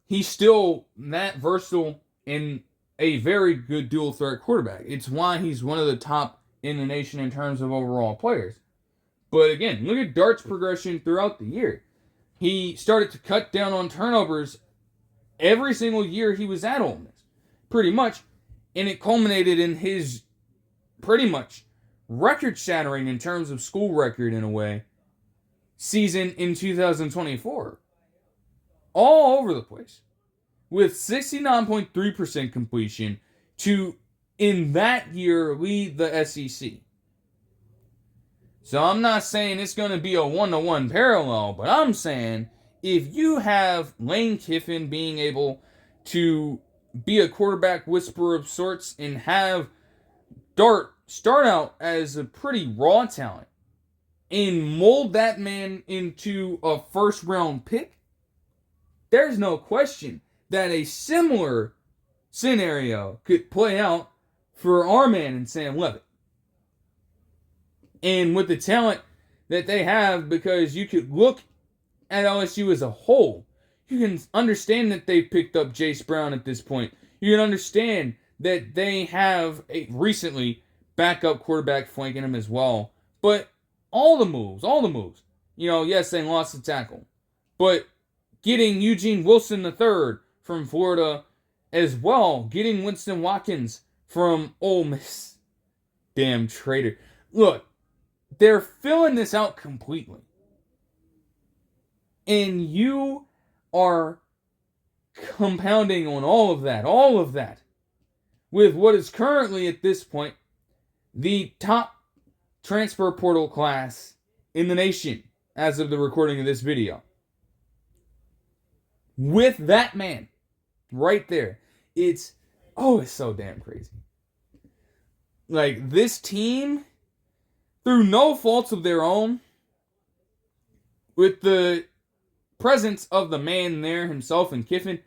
He's still that versatile and a very good dual threat quarterback. It's why he's one of the top in the nation in terms of overall players. But again, look at Dart's progression throughout the year. He started to cut down on turnovers every single year he was at Ole Miss, pretty much. And it culminated in his pretty much record-shattering in terms of school record in a way season in 2024. All over the place. With 69.3% completion to, in that year, lead the SEC. So I'm not saying it's going to be a one-to-one parallel, but I'm saying if you have Lane Kiffin being able to be a quarterback whisperer of sorts and have Dart start out as a pretty raw talent and mold that man into a first-round pick, there's no question that a similar scenario could play out for our man and Sam Leavitt. And with the talent that they have, because you could look at LSU as a whole, you can understand that they picked up Jace Brown at this point. You can understand that they have a recently backup quarterback flanking him as well. But all the moves. Yes, they lost the tackle. But getting Eugene Wilson III from Florida as well. Getting Winston Watkins from Ole Miss. Damn traitor. Look, they're filling this out completely. And you are compounding on all of that, with what is currently at this point the top transfer portal class in the nation as of the recording of this video. With that man right there, it's so damn crazy. Like, this team, through no faults of their own, with the presence of the man there himself and Kiffin,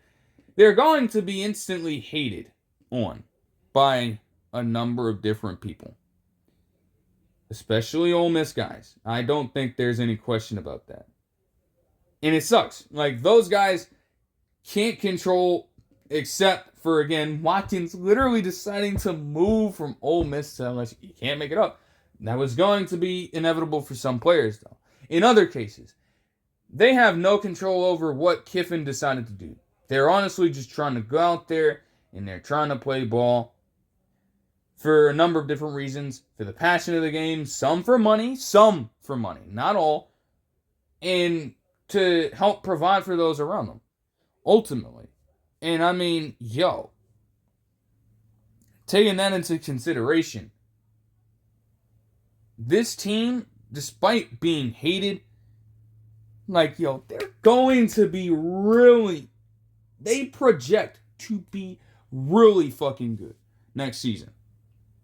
they're going to be instantly hated on by a number of different people. Especially Ole Miss guys. I don't think there's any question about that. And it sucks. Like, those guys can't control, except for, again, Watkins literally deciding to move from Ole Miss to LSU. You can't make it up. That was going to be inevitable for some players, though. In other cases, they have no control over what Kiffin decided to do. They're honestly just trying to go out there and they're trying to play ball for a number of different reasons. For the passion of the game, some for money, not all. And to help provide for those around them, ultimately. And I mean, taking that into consideration, this team, despite being hated, they're going to be they project to be really fucking good next season.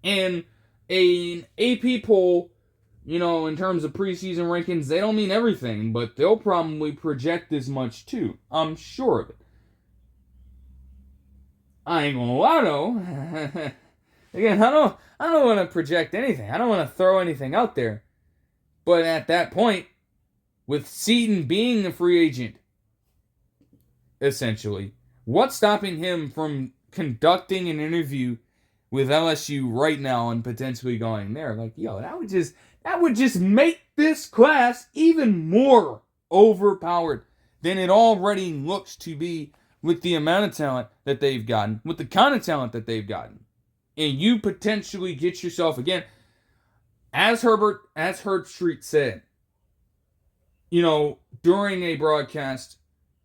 And an AP poll, in terms of preseason rankings, they don't mean everything, but they'll probably project as much too. I'm sure of it. I ain't gonna lie though. Again, I don't want to project anything. I don't want to throw anything out there. But at that point, with Seaton being a free agent, essentially, what's stopping him from conducting an interview with LSU right now and potentially going there? Like, yo, that would just make this class even more overpowered than it already looks to be with the amount of talent that they've gotten, with the kind of talent that they've gotten. And you potentially get yourself, again, as Herb Street said, during a broadcast,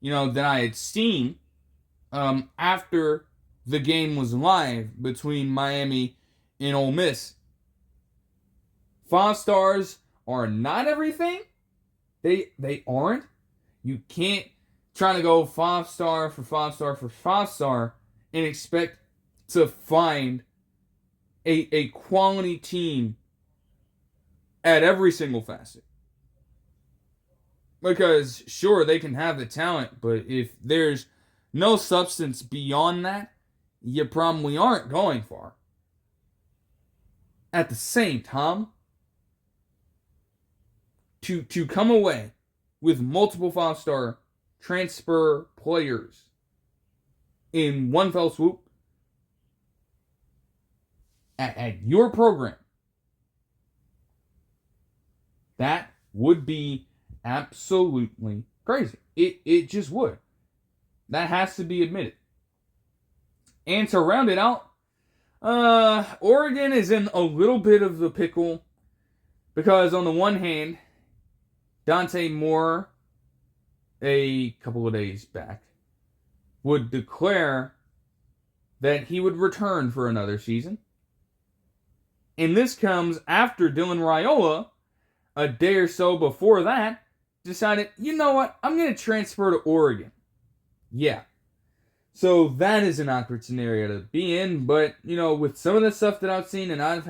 that I had seen after the game was live between Miami and Ole Miss. 5 stars are not everything. They aren't. You can't try to go 5-star for 5-star for 5-star and expect to find a quality team at every single facet. Because, sure, they can have the talent, but if there's no substance beyond that, you probably aren't going far. At the same time, to come away with multiple 5-star transfer players in one fell swoop at your program, that would be absolutely crazy. It just would. That has to be admitted. And to round it out, Oregon is in a little bit of the pickle because on the one hand, DeAndre Moore, a couple of days back, would declare that he would return for another season. And this comes after Dylan Raiola, a day or so before that, decided, you know what, I'm going to transfer to Oregon. Yeah. So that is an awkward scenario to be in, but, with some of the stuff that I've seen, and I'll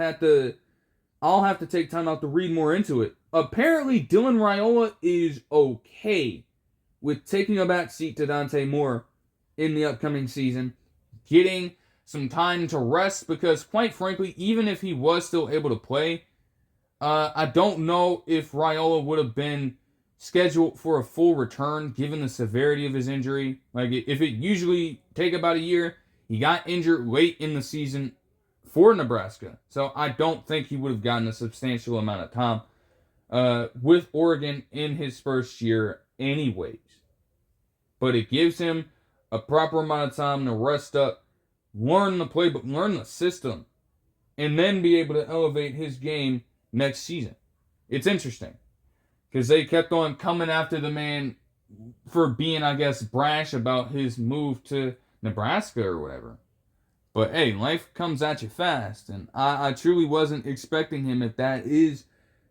have to take time out to read more into it. Apparently, Dylan Raiola is okay with taking a back seat to DeAndre Moore in the upcoming season, getting some time to rest, because quite frankly, even if he was still able to play, I don't know if Raiola would have been scheduled for a full return given the severity of his injury. Like, if it usually take about a year, he got injured late in the season for Nebraska. So I don't think he would have gotten a substantial amount of time with Oregon in his first year anyways. But it gives him a proper amount of time to rest up, learn the playbook, learn the system, and then be able to elevate his game next season. It's interesting because they kept on coming after the man for being, I guess, brash about his move to Nebraska or whatever. But hey, life comes at you fast, and I truly wasn't expecting him, if that is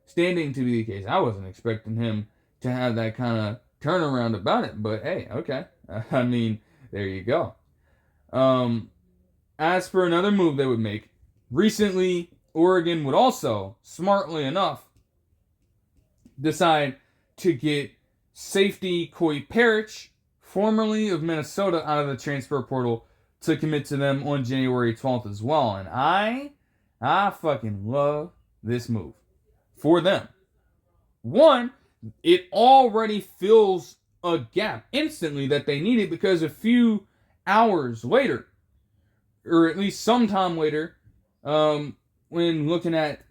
standing to be the case. I wasn't expecting him to have that kind of turnaround about it, but hey, okay. I mean, there you go. As for another move they would make, recently Oregon would also, smartly enough, decide to get safety Perich, formerly of Minnesota, out of the transfer portal to commit to them on January 12th as well. And I fucking love this move for them. One, it already fills a gap instantly that they needed, because a few hours later, or at least sometime later, when looking at,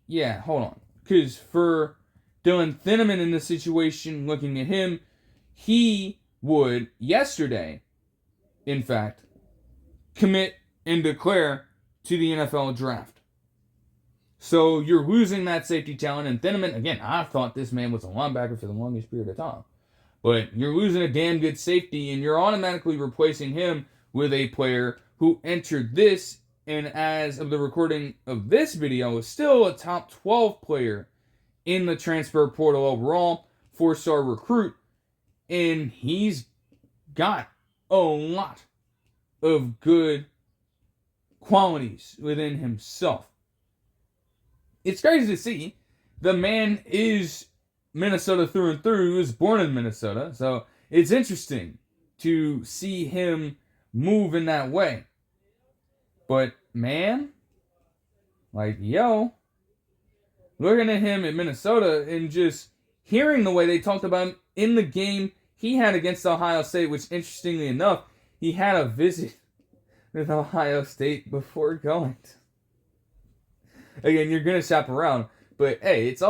because for Dylan Thieneman in this situation, looking at him, he would, yesterday, in fact, commit and declare to the NFL draft. So you're losing that safety talent, and Thieneman, again, I thought this man was a linebacker for the longest period of time. But you're losing a damn good safety, and you're automatically replacing him with a player who entered this, and as of the recording of this video, is still a top 12 player in the transfer portal overall, 4-star recruit, and he's got a lot of good qualities within himself. It's crazy to see. The man is Minnesota through and through. He was born in Minnesota, so it's interesting to see him move in that way. But man, Like, yo, looking at him in Minnesota and just hearing the way they talked about him in the game he had against Ohio State, which, interestingly enough, he had a visit with Ohio State before going. Again, you're gonna shop around, but hey, it's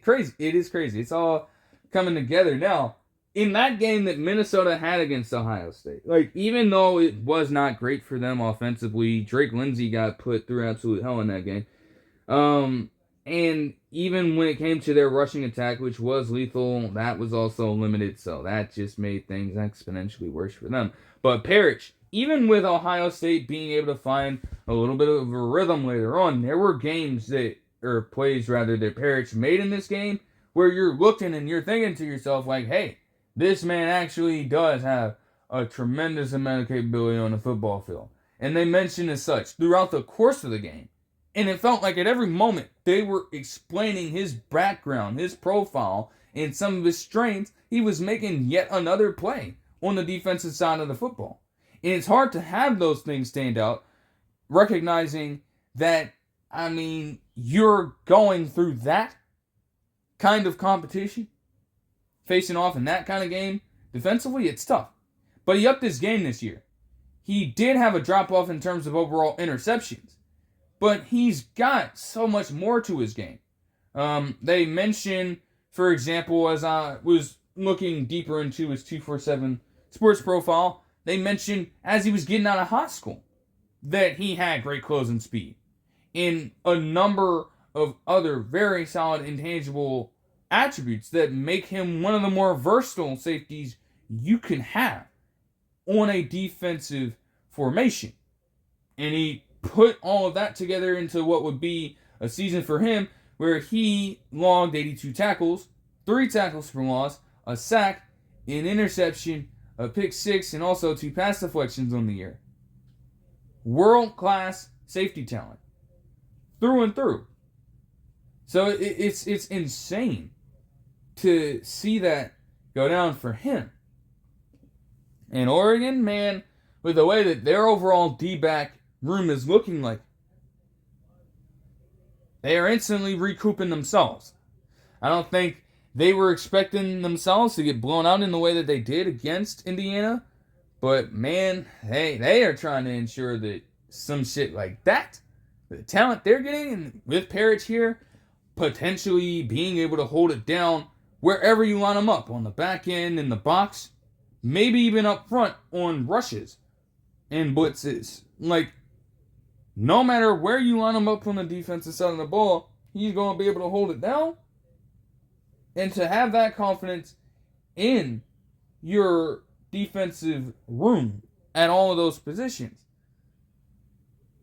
crazy. It is crazy. It's all coming together now. In that game that Minnesota had against Ohio State, like, even though it was not great for them offensively, Drake Lindsey got put through absolute hell in that game. And even when it came to their rushing attack, which was lethal, that was also limited, so that just made things exponentially worse for them. But Perich, even with Ohio State being able to find a little bit of a rhythm later on, there were plays that Perich made in this game where you're looking and you're thinking to yourself, like, hey, this man actually does have a tremendous amount of capability on the football field. And they mentioned as such throughout the course of the game. And it felt like at every moment they were explaining his background, his profile, and some of his strengths. He was making yet another play on the defensive side of the football. And it's hard to have those things stand out, recognizing that, I mean, you're going through that kind of competition, facing off in that kind of game. Defensively, it's tough. But he upped his game this year. He did have a drop-off in terms of overall interceptions, but he's got so much more to his game. They mentioned, for example, as I was looking deeper into his 247 sports profile, they mentioned as he was getting out of high school that he had great closing speed and a number of other very solid intangible attributes that make him one of the more versatile safeties you can have on a defensive formation. And he put all of that together into what would be a season for him where he logged 82 tackles, 3 tackles for loss, a sack, an interception, a pick 6, and also 2 pass deflections on the year. World-class safety talent. Through and through. So it's insane to see that go down for him. And Oregon, man, with the way that their overall D-back room is looking like, they are instantly recouping themselves. I don't think they were expecting themselves to get blown out in the way that they did against Indiana. But, man, they are trying to ensure that some shit like that, the talent they're getting, and with Perich here, potentially being able to hold it down wherever you line them up, on the back end, in the box, maybe even up front on rushes and blitzes. Like, no matter where you line him up on the defensive side of the ball, he's going to be able to hold it down. And to have that confidence in your defensive room at all of those positions,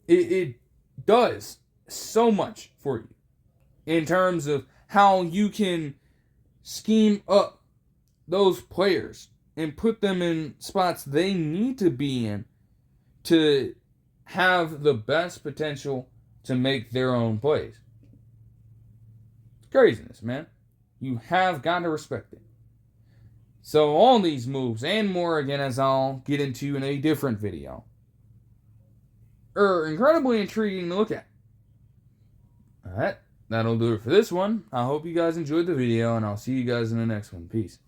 it does so much for you in terms of how you can scheme up those players and put them in spots they need to be in to have the best potential to make their own plays. It's craziness, man. You have got to respect it. So all these moves and more, again, as I'll get into in a different video, are incredibly intriguing to look at. Alright, that'll do it for this one. I hope you guys enjoyed the video, and I'll see you guys in the next one. Peace.